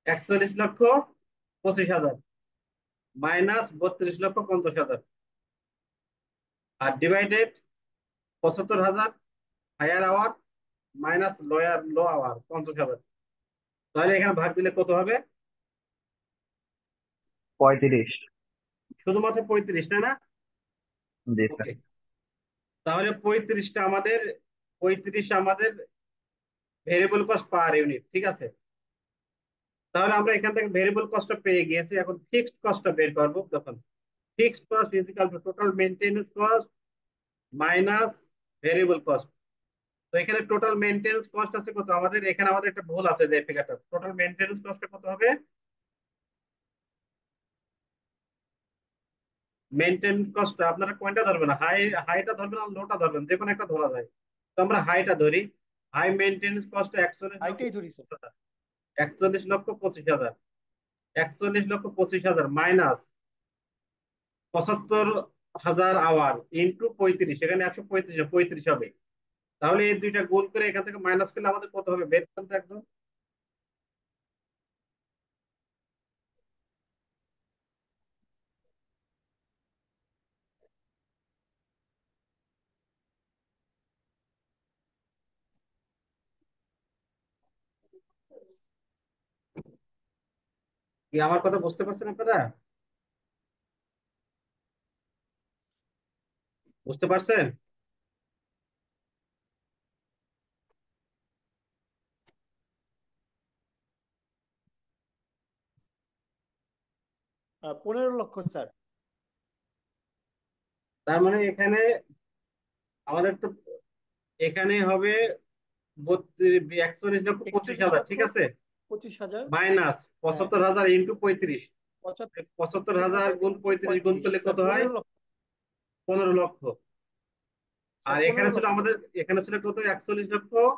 A: 41,25,000 মাইনাস 32,50,000 আর divided 75,000 higher hour minus low hour 50,000। তাহলে এখানে ভাগ দিলে কত হবে,
E: 35।
A: শুধুমাত্র 35, তাই না?
E: জি স্যার।
A: ওকে, তাহলে 35 আমাদের ভেরিয়েবল কস্ট পার ইউনিট। ঠিক আছে, তাহলে আমরা এখান থেকে ভেরিয়েবল কস্টটা পেয়ে গিয়েছি, এখন ফিক্সড কস্টটা বের করবো। তখন fixed cost is equal to total maintenance cost minus variable cost. তো এখানে টোটাল মেইনটেনেন্স কস্ট আছে কত আমাদের, এখানে আমাদের একটা ভুল আছে, যে ফিগারটা টোটাল মেইনটেনেন্স কস্টটা কত হবে, মেইনটেনেন্স কস্টটা আপনারা কোনটা ধরবেন, হাইটা ধরবেন আর লোটা ধরবেন, যে কোনো একটা ধরা যায়। তো আমরা হাইটা ধরি, হাই মেইনটেনেন্স কস্ট 41 লক্ষ
D: আইটাই ধরি স্যার।
A: 41,25,000, 41,25,000 মাইনাস 75 হাজার আওয়ার ইন্টু 35, এখানে 135 35 হবে। তাহলে এই দুইটা গুণ করে এখান থেকে মাইনাস করলে আমাদের কত হবে বের করতে একদম। কি আমার কথা বুঝতে পারছেন আপনারা? বুঝতে পারছেন?
D: 15 লক্ষ স্যার।
A: তার মানে এখানে আমাদের তো এখানে হবে 41,25,000,
D: 41 লক্ষ
A: ঠিক আছে?
D: 25,000।
A: মাইনাস
D: হ্যাঁ,
A: 75,000 ইন্টু 35। 75,000
D: 75,000
A: গুণ
D: ইন্টু
A: 35 গুণ
D: 35
A: করলে
D: স্যার,
A: কত হয়?
D: 15 লক্ষ
A: 15 লক্ষ। আর
D: স্যার,
A: এখানে
D: 15
A: ছিল
D: লক্ষ
A: আমাদের, এখানে ছিল কত? 41,25,000।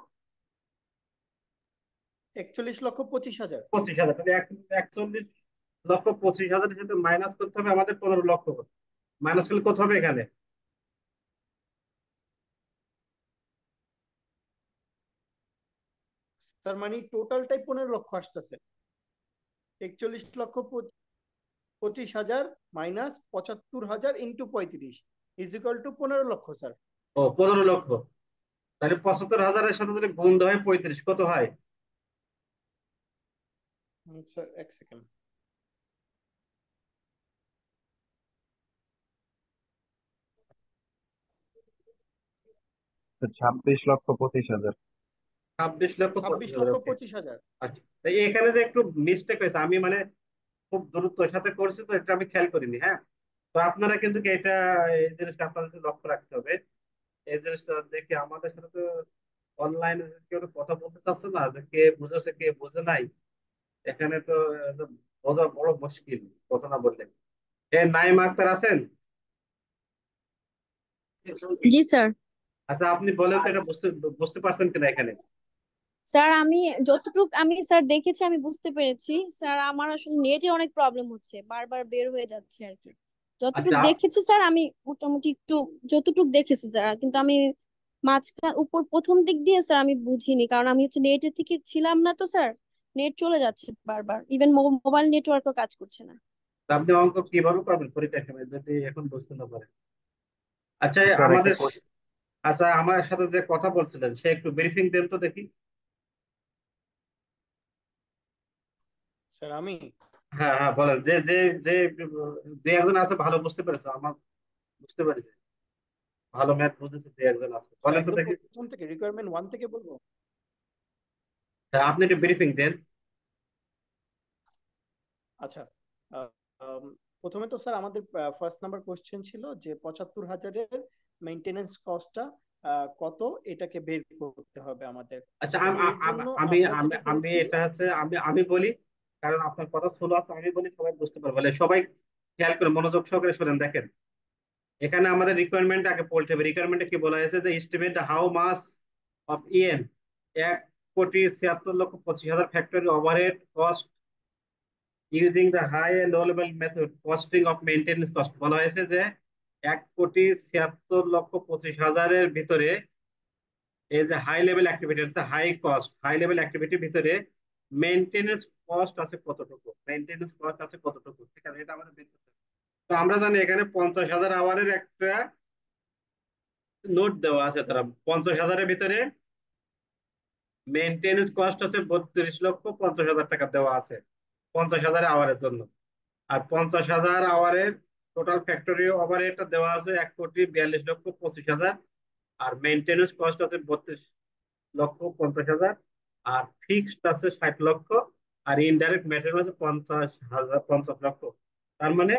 D: 41,25,000।
A: 25,000, তাহলে 41,25,000 সাথে মাইনাস করতে হবে আমাদের 15 লক্ষ। মাইনাস করলে কত হবে এখানে?
D: স্যার মানে টোটালটাই 15 লক্ষ আসতেছে। 41,25,000 minus 75,000 into 35 is equal two 15 লক্ষ স্যার।
A: ও 15 লক্ষ। তাহলে 75,000-এর সাথে যদি গুণ দেওয়া হয় 35, কত হয়?
D: স্যার এক সেকেন্ড।
E: তো 26,25,000।
A: 26,25,000, ওকে।
D: 26,25,000।
A: আচ্ছা, তো এখানে যে একটু মিস্টেক হয়েছে, আমি মানে খুব দ্রুততার সাথে করছি তো এটা আমি খেয়াল করিনি, হ্যাঁ। তো আপনারা কিন্তু কি এটা, এই জিনিসটা আপনাদের লক্ষ্য রাখতে হবে। এই জিনিসটা দেখে আমাদের সাথে তো অনলাইনে কেউ তো কথা বলতে চাচ্ছে না, যে কে বুঝেছে কে বুঝে নাই। এখানে তো বোঝা বড় মুশকিল কথা না বললে। নাইম আক্তার আছেন?
B: জি স্যার।
A: আচ্ছা, আপনি বলেন তো এটা
D: আচ্ছা
A: বুঝতে বুঝতে পারছেন কিনা এখানে?
B: স্যার আমি যতটুকু আমি স্যার দেখেছি আমি বুঝতে পেরেছি স্যার। আমার আসলে নেটে অনেক প্রবলেম হচ্ছে, বারবার বের হয়ে যাচ্ছে আর কি।
A: আচ্ছা
B: যতটুকু দেখেছি স্যার আমি মোটামুটি একটু যতটুকু দেখেছি স্যার, কিন্তু আমি মাঝখান উপর প্রথম দিক দিয়ে স্যার আমি বুঝিনি, কারণ আমি হচ্ছে নেটের থেকে ছিলাম না তো স্যার। নেট চলে যাচ্ছে বারবার, ইভেন মোবাইল নেটওয়ার্কও কাজ করছে না।
A: তা আপনি অঙ্ক কিভাবে করবেন পরীক্ষার সময় যদি এখন বুঝতে না পারেন? আচ্ছা
E: স্যার একটা
A: আমাদের, আচ্ছা আমার সাথে যে কথা বলছিলেন সে একটু ব্রিফিং দেন তো দেখি।
D: স্যার আমি
A: হ্যাঁ হ্যাঁ বলেন, যে যে যে যে একজন আছে ভালো বুঝতে পেরেছে, আমার বুঝতে পেরেছে, ভালো ম্যাথ বুঝেছে যে একজন আছে,
D: স্যার
A: বলেন তো
D: একদম
A: দেখি।
D: প্রথম থেকে রিকোয়ারমেন্ট 1 থেকে বলবো।
A: হ্যাঁ, আপনি একটু ব্রিফিং দেন।
D: আচ্ছা, আহ, আম, প্রথমে তো স্যার আমাদের ফার্স্ট নাম্বার কোশ্চেন ছিল যে 75,000-এর মেইনটেনেন্স কস্টটা কত, এটাকে বের করতে হবে আমাদের।
A: আচ্ছা
D: তো এর জন্য
A: আমি
D: আমরা
A: আমি
D: যেটা
A: আমি
D: করেছি।
A: এটা আছে, আমি বলি, কারণ আপনার কথা শোনা আছে, আমি বলি সবাই বুঝতে পারবে, বলে সবাই খেয়াল করে মনোযোগ সহকারে শোনেন। দেখেন, এখানে আমাদের রিকোয়ারমেন্ট আগে বলতে হবে। রিকোয়ারমেন্টে কি বলা হয়েছে, যে estimate how much of yen 1,76,25,000 factory overhead cost using the high and low level method costing of maintenance cost. বলা হয়েছে যে 1,76,25,000-এর ভিতরে এই যে হাই লেভেল অ্যাক্টিভিটি হচ্ছে হাই কস্ট, হাই লেভেল অ্যাক্টিভিটির ভিতরে মেইনটেনেন্স কস্ট আছে কতটুকু, মেইনটেনেন্স কস্ট আছে কতটুকু, ঠিক আছে, এটা আমাদের বের করতে হবে। তো আমরা জানি এখানে 50,000 আওয়ারের একটা নোট দেওয়া আছে, তারা 50,000-এর ভিতরে মেইনটেনেন্স কস্ট আছে 32,50,000 টাকা দেওয়া আছে 50,000 আওয়ারের জন্য। আর 50,000 আওয়ারের টোটাল ফ্যাক্টরি ওভারহেডটা দেওয়া আছে 1,42,25,000। আর মেইনটেনেন্স কস্ট আছে 32,50,000। আর ফিক্সড আছে 60 লক্ষ। আর ইনডাইরেক্ট ম্যাটেরিয়াল আছে 50,000, 50 লক্ষ। তার মানে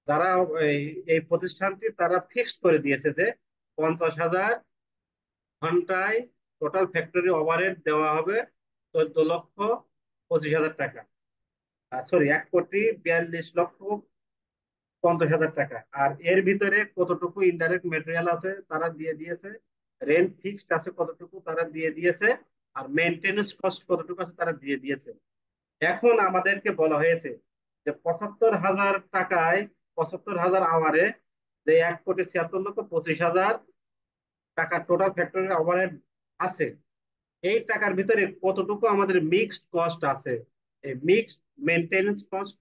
A: যারা এই এই প্রতিষ্ঠানটি তারা ফিক্সড করে দিয়েছে যে 50,000 ঘন্টায় টোটাল ফ্যাক্টরি ওভারহেড দেওয়া হবে 14,25,000 টাকা। সরি, 1,42,50,000 টাকা। আর এর ভিতরে কতটুকু ইনডাইরেক্ট মেটেরিয়াল আছে তারা দিয়ে দিয়েছে, রেন্ট ফিক্সড আছে কতটুকু তারা দিয়ে দিয়েছে, আর মেইনটেনেন্স কস্ট কতটুকু আছে তারা দিয়ে দিয়েছে। এখন আমাদেরকে বলা হয়েছে যে 75,000 টাকায়, 75,000 আওয়ারে যে 1,76,25,000 টাকা টোটাল ফ্যাক্টরি ওভারহেড আছে, এই টাকার ভিতরে কতটুকু আমাদের মিক্সড কস্ট আছে, এই মিক্সড মেনটেনেন্স কস্ট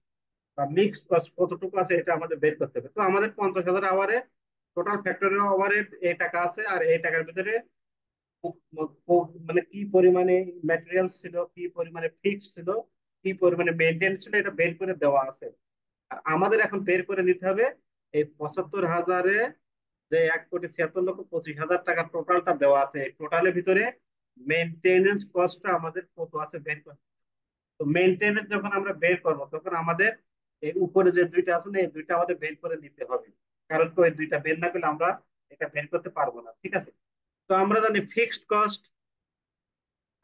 A: বা মিক্সড কস্ট কতটুকু আছে এটা আমাদের বের করতে হবে। তো আমাদের 50,000 আওয়ারে টোটাল ফ্যাক্টরি ওভারহেড এই টাকা আছে, আর এই টাকার ভিতরে মানে কি পরিমাণে ম্যাটেরিয়ালস ছিল, কি পরিমাণে ফিক্সড ছিল, কি পরিমাণে মেনটেন্স ছিল, এটা বের করে দেওয়া আছে। আর আমাদের এখন বের করে নিতে হবে এই 75,000-এ যে 1,76,25,000 টাকা টোটালটা দেওয়া আছে, এই টোটালের ভিতরে মেনটেনেন্স কস্টটা আমাদের কত আছে বের করতে হবে। তো মেনটেনেন্স যখন আমরা বের করবো তখন আমাদের এই উপরে যে দুইটা আছে না, এই দুইটা আমাদের বের করে নিতে হবে, কারণ তো এই দুইটা বের না করলে আমরা এটা বের করতে পারবো না, ঠিক আছে। তো আমরা জানি ফিক্সড কস্ট,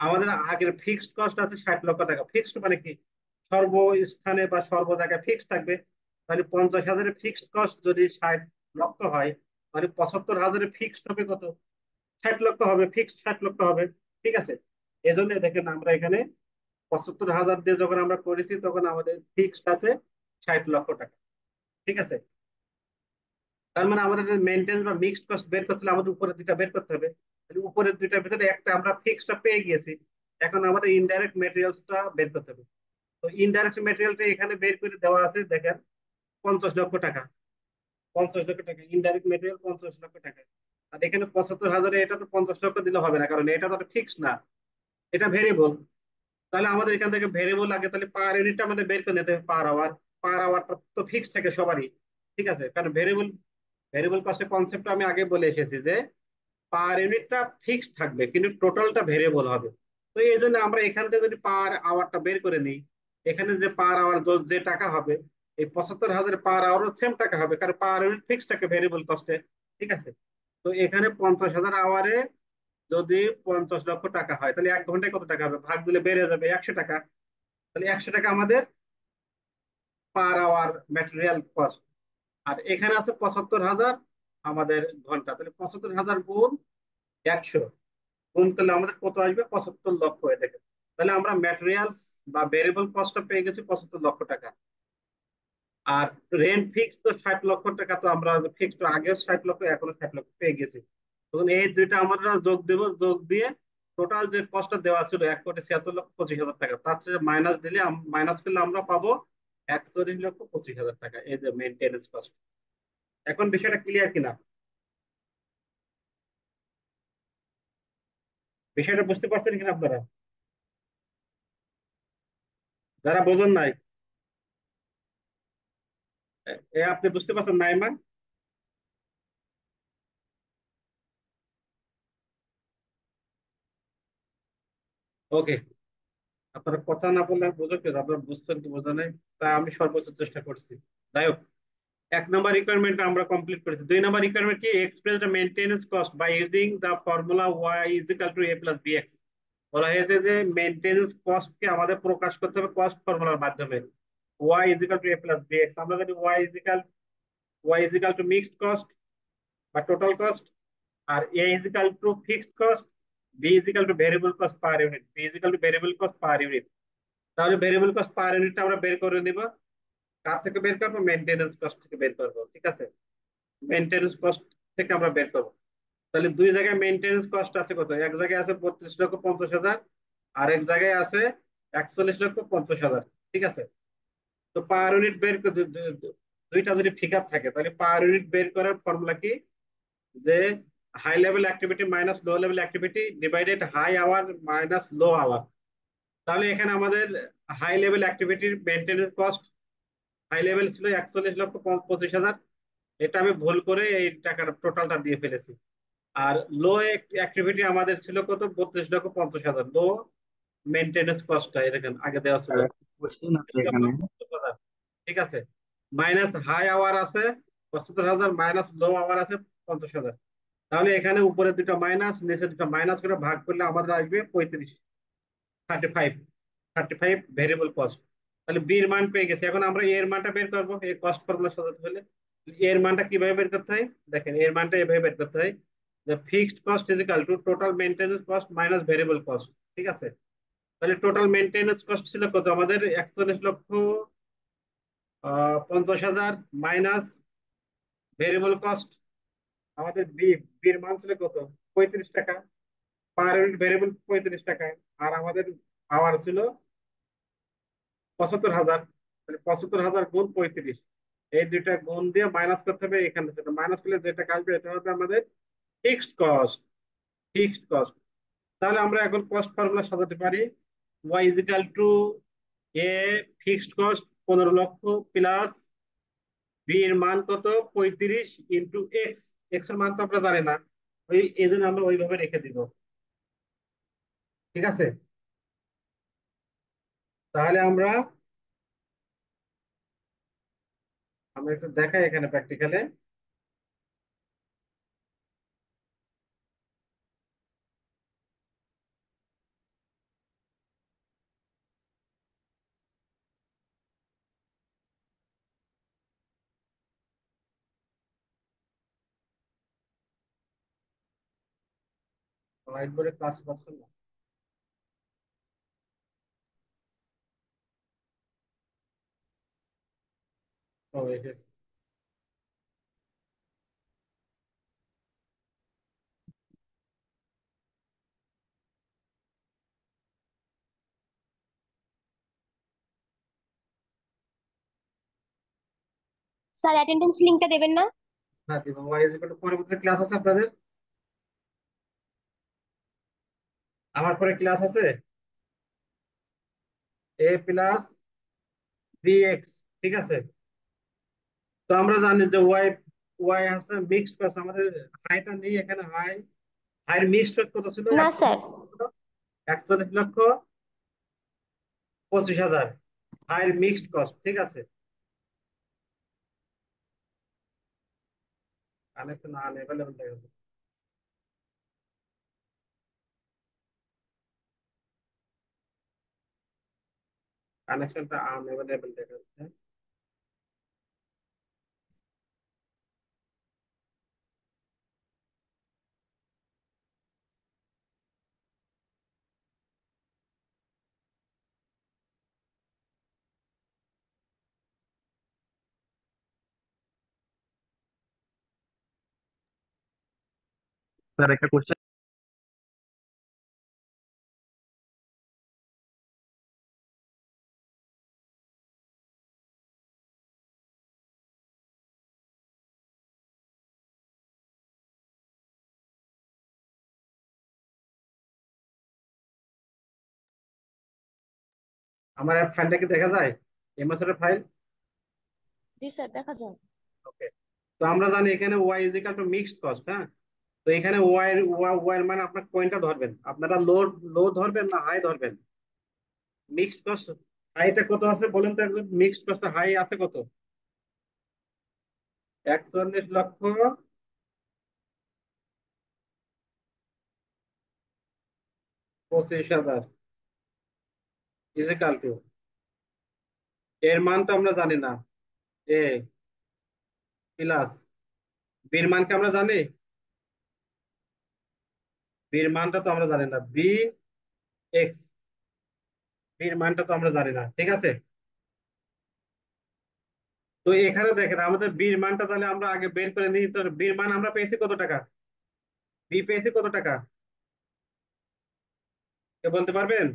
A: আমাদের আগের ফিক্সড কস্ট আছে 60 লক্ষ টাকা। ফিক্সড মানে কি, সর্বস্থানে বা সর্ব জায়গায় ফিক্সড থাকবে। তাহলে 50,000-এর ফিক্সড কস্ট যদি 60 লক্ষ হয়, মানে 75,000-এর ফিক্সড হবে কত, 60 লক্ষ হবে, ফিক্সড 60 লক্ষ হবে, ঠিক আছে। এই জন্য দেখেন আমরা এখানে 75,000 দিয়ে যখন আমরা করেছি তখন আমাদের ফিক্সড আছে 60 লক্ষ টাকা, ঠিক আছে। তার মানে আমাদের মেনটেন্স বা মিক্সড কস্ট বের করতে হলে আমাদের উপরের দুইটা বের করতে হবে। তাহলে উপরের দুইটার ভিতরে একটা আমরা ফিক্সডটা পেয়ে গিয়েছি, এখন আমাদের ইনডাইরেক্ট মেটেরিয়ালসটা বের করতে হবে। তো ইনডাইরেক্ট মেটেরিয়ালটা এখানে বের করে দেওয়া আছে, দেখেন 50 লক্ষ টাকা। 50 লক্ষ টাকা ইনডাইরেক্ট মেটেরিয়াল, 50 লক্ষ টাকা। আর এখানে 75,000-এ এটা তো 50 লক্ষ দিলে হবে না, কারণ এটা তো ফিক্সড না, এটা ভেরিয়েবল। তাহলে আমাদের এখান থেকে ভেরিয়েবল লাগে, তাহলে পার ইউনিটটা আমাদের বের করে নিতে হবে পার আওয়ার। পার আওয়ারটা তো ফিক্সড থাকে সবারই, ঠিক আছে, কারণ ভেরিয়েবল ভেরিয়েবল কস্টের কনসেপ্ট আমি আগে বলে এসেছি যে পার ইউনিটটা ফিক্সড থাকবে কিন্তু টোটালটা ভেরিয়েবল হবে। তো এই জন্য আমরা এখান থেকে যদি পার আওয়ারটা বের করে নিই, এখানে যে পার আওয়ার যে টাকা হবে, এই 75,000 পার আওয়ারও সেম টাকা হবে, কারণ পার ইউনিট ফিক্সড থাকে ভেরিয়েবল কস্টে, ঠিক আছে। তো এখানে 50,000 আওয়ারে যদি 50 লক্ষ টাকা হয়, তাহলে 1 ঘন্টায় কত টাকা হবে, ভাগ দিলে বেড়ে যাবে 100 টাকা। তাহলে 100 টাকা আমাদের পার আওয়ার ম্যাটেরিয়াল কস্ট। আর এখানে আছে 75,000 আমাদের ঘন্টা, তাহলে 75,000 গুণ 100 গুণ করলে আমাদের কত আসবে, 75 লক্ষ হয়ে থাকে। তাহলে আমরা ম্যাটেরিয়ালস বা ভেরিয়েবল কস্টটা পেয়ে গেছি 75 লক্ষ টাকা। আর রেন্ট ফিক্স তো 60 লক্ষ টাকা, তো আমরা ফিক্সড আগে 60 লক্ষ, এখনো 60 লক্ষ পেয়ে গেছি। তখন এই দুইটা আমরা যোগ দেব, যোগ দিয়ে টোটাল যে কস্টটা দেওয়া ছিল 1,76,25,000 টাকা, তার থেকে মাইনাস দিলে, মাইনাস করলে আমরা পাবো 41,25,000 টাকা, এই যে মেনটেনেন্স কস্ট। এখন বিষয়টা ক্লিয়ার কিনা, বিষয়টা বুঝতে পারছেন কিনা আপনারা, যারা বোঝেন নাই? আপনি বুঝতে পারছেন নাইমা? ওকে, আপনারা কথা না বললে আমি বোঝো কি, আপনারা বুঝছেন কি বোঝা নাই, তা আমি সর্বোচ্চ চেষ্টা করছি। যাই হোক, 1 নম্বর রিকোয়ারমেন্ট আমরা কমপ্লিট করেছি। 2 নম্বর রিকোয়ারমেন্ট কি, express the maintenance cost by using the formula Y is equal to A plus B X. বলা হয়েছে যে মেইনটেনেন্স কস্ট কে আমাদের প্রকাশ করতে হবে কস্ট ফর্মুলার মাধ্যমে, y is equal to A plus B x. আমরা জানি y is equal to mixed cost বা টোটাল কস্ট, আর a is equal to fixed cost, b is equal to variable cost per unit, b is equal to variable cost per unit. তাহলে variable cost per ইউনিটটা আমরা বের করে নিব, কার থেকে বের করবো, মেইনটেনেন্স কস্ট থেকে বের করবো, ঠিক আছে। মেইনটেনেন্স কস্ট থেকে আমরা বের করবো। তাহলে দুই জায়গায় মেইনটেনেন্স কস্ট আছে কত, এক জায়গায় আছে 32,50,000, আর এক জায়গায় আছে 41,50,000, ঠিক আছে। তো পার ইউনিট বের দুইটা যদি ফিগার থাকে, তাহলে পার ইউনিট বের করার ফর্মুলা কি, যে high level activity minus low level activity divided high hour minus low hour. তাহলে এখানে আমাদের হাই লেভেল অ্যাক্টিভিটির মেইনটেনেন্স কস্ট, হাই লেভেল ছিল 41,25,000, এটা আমি ভুল করে এই টাকার টোটালটা দিয়ে ফেলেছি। আর লো অ্যাক্টিভিটি আমাদের ছিল কত, 32,50,000, লো মেনটেনেন্স কস্টটা এরকম আগে দেওয়া ছিল
E: আর একটা কোশ্চেন আছে এখানে।
A: 50,000, ঠিক আছে। মাইনাস হাই আওয়ার আছে 75,000, মাইনাস লো আওয়ার আছে 50,000। তাহলে এখানে উপরে দুটো মাইনাস, নিচে দুটো মাইনাস করে ভাগ করলে আমাদের আসবে 35, 35, 35 ভেরিয়েবল কস্ট। তাহলে বি এর মান পেয়ে গেছি, এখন আমরা এর মানটা বের করবো এই কস্ট ফর্মুলা সাজাতে হলে। এর মানটা কিভাবে বের করতে হয়, দেখেন এর মানটা এভাবে বের করতে হয়, যে fixed cost is equal to total maintenance cost minus variable cost, ঠিক আছে। তাহলে টোটাল মেইনটেনেন্স কস্ট ছিল কত আমাদের, 41,50,000 মাইনাস ভেরিয়েবল কস্ট আমাদের বির মান ছিল কত? 35 টাকা। পার ইউনিট ভেরিয়েবল 35 টাকা। আর আমাদের আওয়ার ছিল 75,000। তাহলে 75,000 গুণ 35, এই দুইটা গুণ দিয়ে মাইনাস করতে হবে। এখানে সেটা মাইনাস করলে যেটা আসবে এটা হবে আমাদের ফিক্সড কস্ট। Fixed cost. তাহলে আমরা এখন কস্ট ফর্মুলা সাজাতে পারি। Y is equal to A fixed cost 15 lakh plus B এর মান কত? 35 ইন্টু এক্স। এক্স এর মান তো আমরা জানি না, ওই এই জন্য আমরা ওইভাবে রেখে দিব। ঠিক আছে, তাহলে আমরা আমরা একটু দেখাই এখানে প্র্যাকটিক্যালে। হোয়াইট বোর্ডে ক্লাস করছেন না? ও এসেছে।
F: স্যার অ্যাটেন্ডেন্স লিংকটা দেবেন না?
A: হ্যাঁ দিব। ওয়াই ইজ ইকুয়াল টু পরবর্তী ক্লাস আছে আপনাদের? আমার পরে ক্লাস আছে এ প্লাস বি এক্স। ঠিক আছে, তো আমরা জানি যে ওয়াই ওয়াই আছে মিক্সড কস্ট। আমাদের হাইটা নেই এখানে। হাইয়ের মিক্সড কস্ট কত ছিল?
F: না স্যার।
A: 41,25,000 হাইয়ের mixed cost. ঠিক আছে, কানেকশন আনএভেলেবল দেখাচ্ছে। কানেকশনটা আনএভেলেবল দেখাচ্ছে।
E: স্যার একটা কোশ্চেন।
A: আমার ফাইলটা কি দেখা যায়? এমএস এর ফাইল?
B: জি স্যার, দেখা যায়।
A: ওকে, তো আমরা জানি এখানে Y is equal to mixed cost. হ্যাঁ, তো এখানে ওয়াই এর মানে আপনার কোনটা ধরবেন? আপনারা লো লো ধরবেন না হাই ধরবেন? মিক্সড কস্ট হাইটা কত আছে বলেন তো একজন? মিক্সড কস্ট হাই আছে কত? 41,25,000 ইজ ইকাল টু, এর মান তো আমরা জানি না, এ প্লাস বির মানকে আমরা জানি? বির মানটা তো আমরা জানি না। বি এক্স, বির মানটা তো আমরা জানি না। ঠিক আছে, তো এখানে দেখেন আমাদের বির মানটা তাহলে আমরা আগে বের করে নিই। তো বির মান আমরা পেয়েছি কত টাকা? বি পেয়েছি কত টাকা? কে বলতে পারবেন?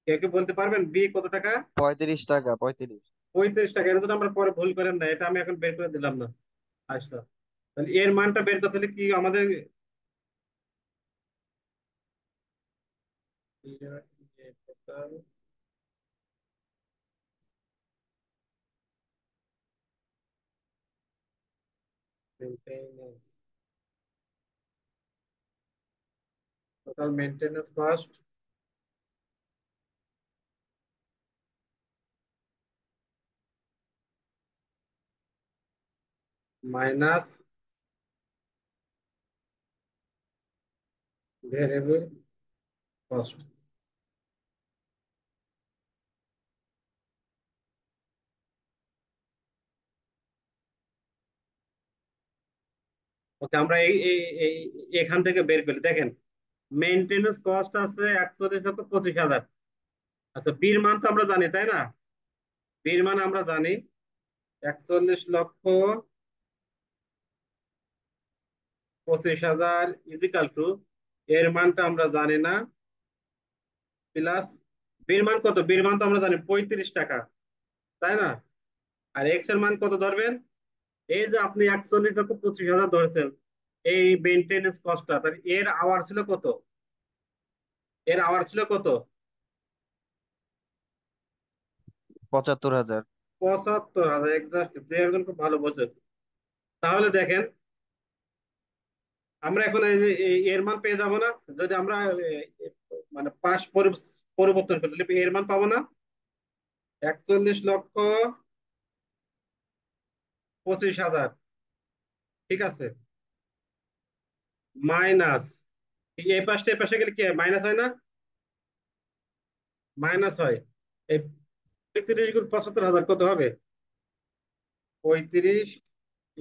A: কে কে বলতে পারবেন বি কত টাকা?
G: 35 টাকা, 35।
A: 35 টাকা। এটা যদি আমরা পরে ভুল করেন না, এটা আমি এখন বের করে দিলাম না। আচ্ছা, তাহলে এর মানটা বের করতে হলে কি আমাদের total maintenance cost minus variable cost. Okay, আমরা এখান থেকে বের করি। দেখেন মেনটেনেন্স কস্ট আছে 41,25,000। আচ্ছা, বির মান তো আমরা জানি তাই না? বির মান আমরা জানি 41,25,000 ইজিক্যাল টু, এর মানটা আমরা জানি না, প্লাস বির মান কত, বির মান তো আমরা জানি 35 টাকা, তাই না? আর এক্স এর মান কত ধরবেন? এই যে আপনি 41,25,000 ধরেছেন, এই মেনটেনেন্স কস্টটা, তাহলে এর আওয়ার ছিল কত? এর আওয়ার ছিল কত?
G: 75,000।
A: 75,000, এক্সাক্ট। যে একজন খুব ভালো বোঝেন। তাহলে দেখেন, আমরা এখন এই যে এর মান পেয়ে যাব না? যদি আমরা মানে পাশ পরিবর্তন করি, তাহলে এর মান পাবো না? 41,25,000, ঠিক আছে, মাইনাস এই পাশটা এই পাশে গেলে কি মাইনাস হয় না? মাইনাস হয়। এই 35 × 75,000 কত হবে? 35 ×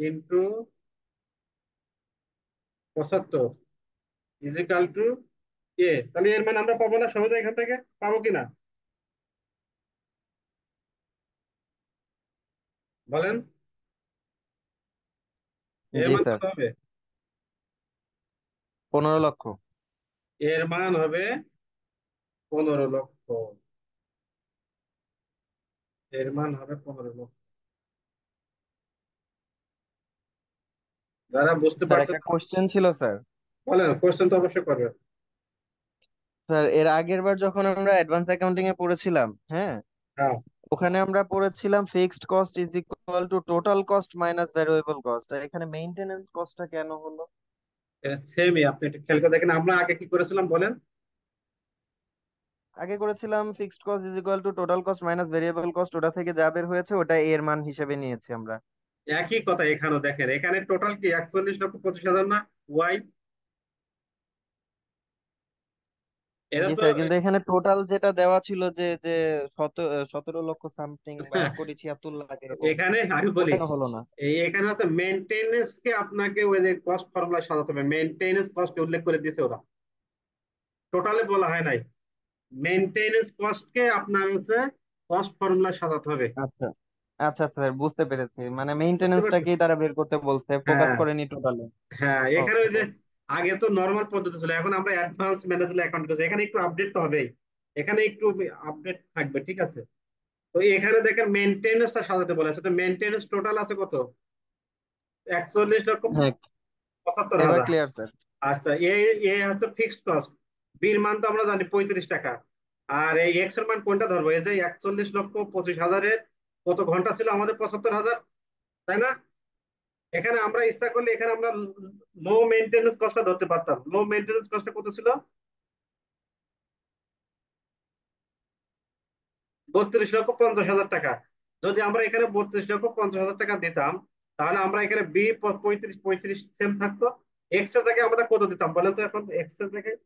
A: 75 ইজিক্যাল টু তাহলে এর মান আমরা পাবো না সহজে? এখান থেকে পাবো কিনা বলেন? এর
G: জি
A: মান
G: স্যার,
A: কত হবে?
G: 15 লক্ষ।
A: এর মান হবে 15 লক্ষ। এর মান হবে 15 লক্ষ। যারা বুঝতে
G: স্যার
A: পারছেন
G: একটা কোশ্চেন ছিল স্যার।
A: বলেন, কোশ্চেন তো অবশ্যই করবেন।
G: স্যার এর আগের বার যখন আমরা অ্যাডভান্স অ্যাকাউন্টিং এ পড়েছিলাম, হ্যাঁ,
A: হ্যাঁ,
G: ওখানে আমরা পড়েছিলাম fixed cost is equal to total cost minus variable cost. আর এখানে মেইনটেনেন্স কস্টটা কেন হলো?
A: সেমই। আপনি একটু খেয়াল করে দেখেন, আমরা আগে কি করেছিলাম বলেন?
G: আগে করেছিলাম fixed cost is equal to total cost minus variable cost, ওটা থেকে যা বের হয়েছে ওটা এর মান হিসেবে নিয়েছি আমরা।
A: একই কথা এখানেও দেখেন, এখানে টোটাল কি 41,25,000 না? ওয়াই, এরা
G: জি
A: তো
G: স্যার, কিন্তু এখানে টোটাল যেটা দেওয়া ছিল যে যে 17 লক্ষ সামথিং বা 1,76,00,000 এরকম,
A: এখানে আমি বলি,
G: ওটা হলো না।
A: এখানে হচ্ছে মেনটেনেন্স কে আপনাকে ওই যে কস্ট ফর্মুলা সাজাতে হবে, মেনটেনেন্স কস্ট উল্লেখ করে দিয়েছে ওরা, টোটালে বলা হয় নাই। মেনটেনেন্স কস্ট কে আপনার হচ্ছে কস্ট ফর্মুলা সাজাতে হবে।
G: আচ্ছা আচ্ছা স্যার, বুঝতে পেরেছি, মানে
A: বুঝতে পারছেন?
G: মেইনটেনেন্সটাকেই তারা বের করতে বলছে, ফোকাস
A: হ্যাঁ,
G: করেনি টোটালে।
A: হ্যাঁ, এখানে ওই যে
G: ওকে।
A: আগে তো নর্মাল পদ্ধতি ছিল, এখন আমরা অ্যাডভান্স ম্যানেজমেন্ট অ্যাকাউন্ট করছি, এখানে একটু আপডেট তো হবেই, এখানে একটু আপডেট থাকবে, ঠিক আছে? তো এখানে দেখেন মেনটেনেন্সটা সাজাতে বলেছে, তো মেনটেনেন্স টোটাল আছে কত? 41 লক্ষ
G: হ্যাঁ,
A: পঁচাত্তর
G: এবার
A: হাজার
G: ক্লিয়ার স্যার।
A: আচ্ছা, এ হচ্ছে ফিক্সড কস্ট। বির মান তো আমরা জানি 35 টাকা। আর এই এক্স এর মান কোনটা ধরবো? এই যে 41,25,000-এর কত ঘন্টা ছিল আমাদের? 75,000, তাই না? এখানে আমরা ইচ্ছা করলে এখানে আমরা লো মেনটেনেন্স কস্টটা ধরতে পারতাম। লো মেনটেনেন্স কস্টটা কত ছিল? 32,50,000 টাকা। যদি আমরা এখানে 32,50,000 টাকা দিতাম, তাহলে আমরা এখানে বি 35 35 সেম থাকতো। এক্স এর জায়গায় আমরা কত দিতাম বলেন তো? এখন এক্স এর জায়গায়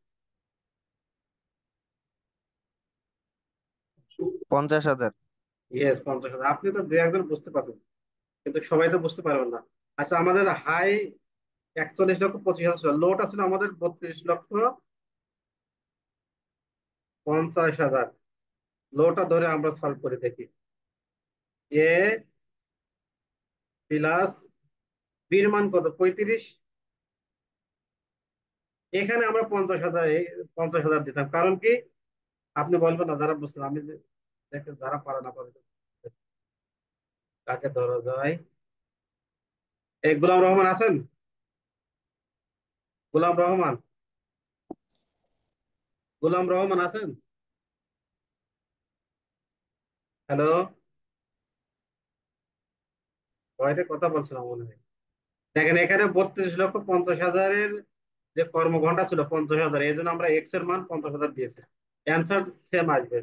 G: 50,000।
A: ইয়েস, 50,000। আপনি তো দুই একজন বুঝতে পারছেন, কিন্তু সবাই তো বুঝতে পারবেন না। আচ্ছা, আমাদের হাই 41,25,000 ছিল, লোটা ছিল আমাদের 32,50,000। লোটা ধরে আমরা সলভ করে দেখি। এ প্লাস বির মান কত? 35। এখানে আমরা 50,000, 50,000 দিতাম, কারণ কি? আপনি বলবেন না, যারা বুঝছেন, আমি দেখেন যারা পারে না তাদের কাকে ধরা যায়। এই গোলাম রহমান আছেন? গোলাম রহমান, গোলাম রহমান আছেন? হ্যালো, ভয়তে কথা বলছিলাম মনে হয়। দেখেন, এখানে 32,50,000-এর যে কর্মঘন্টা ছিল 50,000, এই জন্য আমরা এক্স এর মান 50,000 দিয়েছি। অ্যান্সার সেম আসবে,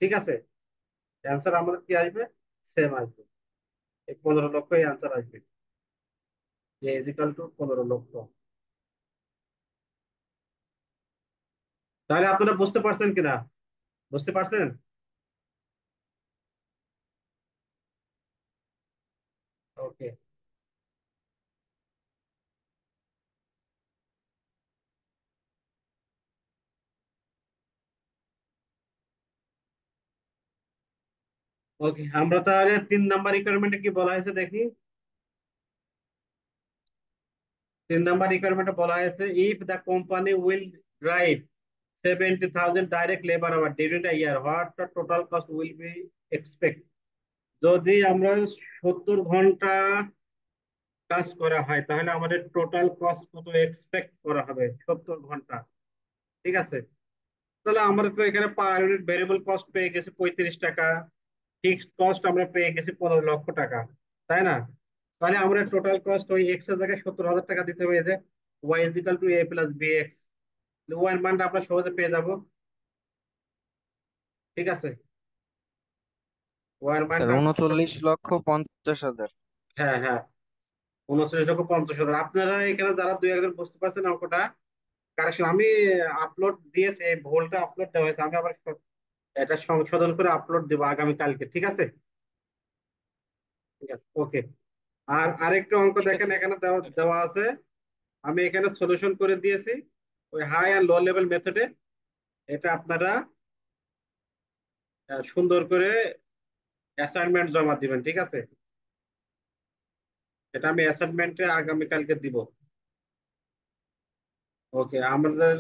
A: ঠিক আছে? অ্যান্সার আমাদের কি আসবে? সেম আসবে। এই 15 লক্ষই অ্যান্সার আসবে। এ ইজিক্যাল টু 15 লক্ষ। তাহলে আপনারা বুঝতে পারছেন কিনা? বুঝতে পারছেন? ওকে। ওকে, আমরা তাহলে 3 নাম্বার রিকোয়ারমেন্টে কি বলা হয়েছে দেখি। 3 নাম্বার রিকোয়ারমেন্টে বলা হয়েছে if the company will drive 70,000 direct labour hour during the year, what the total cost will be expect. যদি আমরা 70 ঘন্টা কাজ করা হয় তাহলে আমাদের টোটাল কস্ট কত এক্সপেক্ট করা হবে 70 ঘন্টা। ঠিক আছে, তাহলে আমরা তো এখানে পার ইউনিট ভেরিয়েবল কস্ট পেয়ে গেছি 35 টাকা, ফিক্সড কস্ট আমরা পেয়ে গেছি 15 লক্ষ টাকা, তাই না? তাহলে আমরা টোটাল কস্ট ওই এক্স এর জায়গায় 70,000 টাকা দিতে হবে, যে Y is equal to A plus B X. Y এর মানটা আমরা সহজে পেয়ে যাব। ঠিক আছে, ওয়াই এর
G: স্যার
A: মানটা আমরা
G: 39,50,000।
A: হ্যাঁ হ্যাঁ, 39,50,000। আপনারা এখানে যারা দুই একজন বুঝতে পারছেন অঙ্কটা কারেকশন, আমি আপলোড দিয়েছি, এই ভুলটা আপলোড দেওয়া হয়েছে, আমি আবার এটা সংশোধন করে আপলোড দেবো আগামী কালকে। ঠিক আছে, ঠিক আছে, ওকে। আর আরেকটা অঙ্ক
D: ঠিক
A: দেখেন
D: আছে
A: এখানে দেওয়া
D: স্যার।
A: দেওয়া আছে, আমি এখানে সলিউশন করে দিয়েছি ওই হাই আর লো লেভেল মেথডে। এটা আপনারা সুন্দর করে অ্যাসাইনমেন্ট জমা দিবেন। ঠিক আছে, এটা আমি অ্যাসাইনমেন্টে আগামীকালকে দিব। ওকে, আমাদের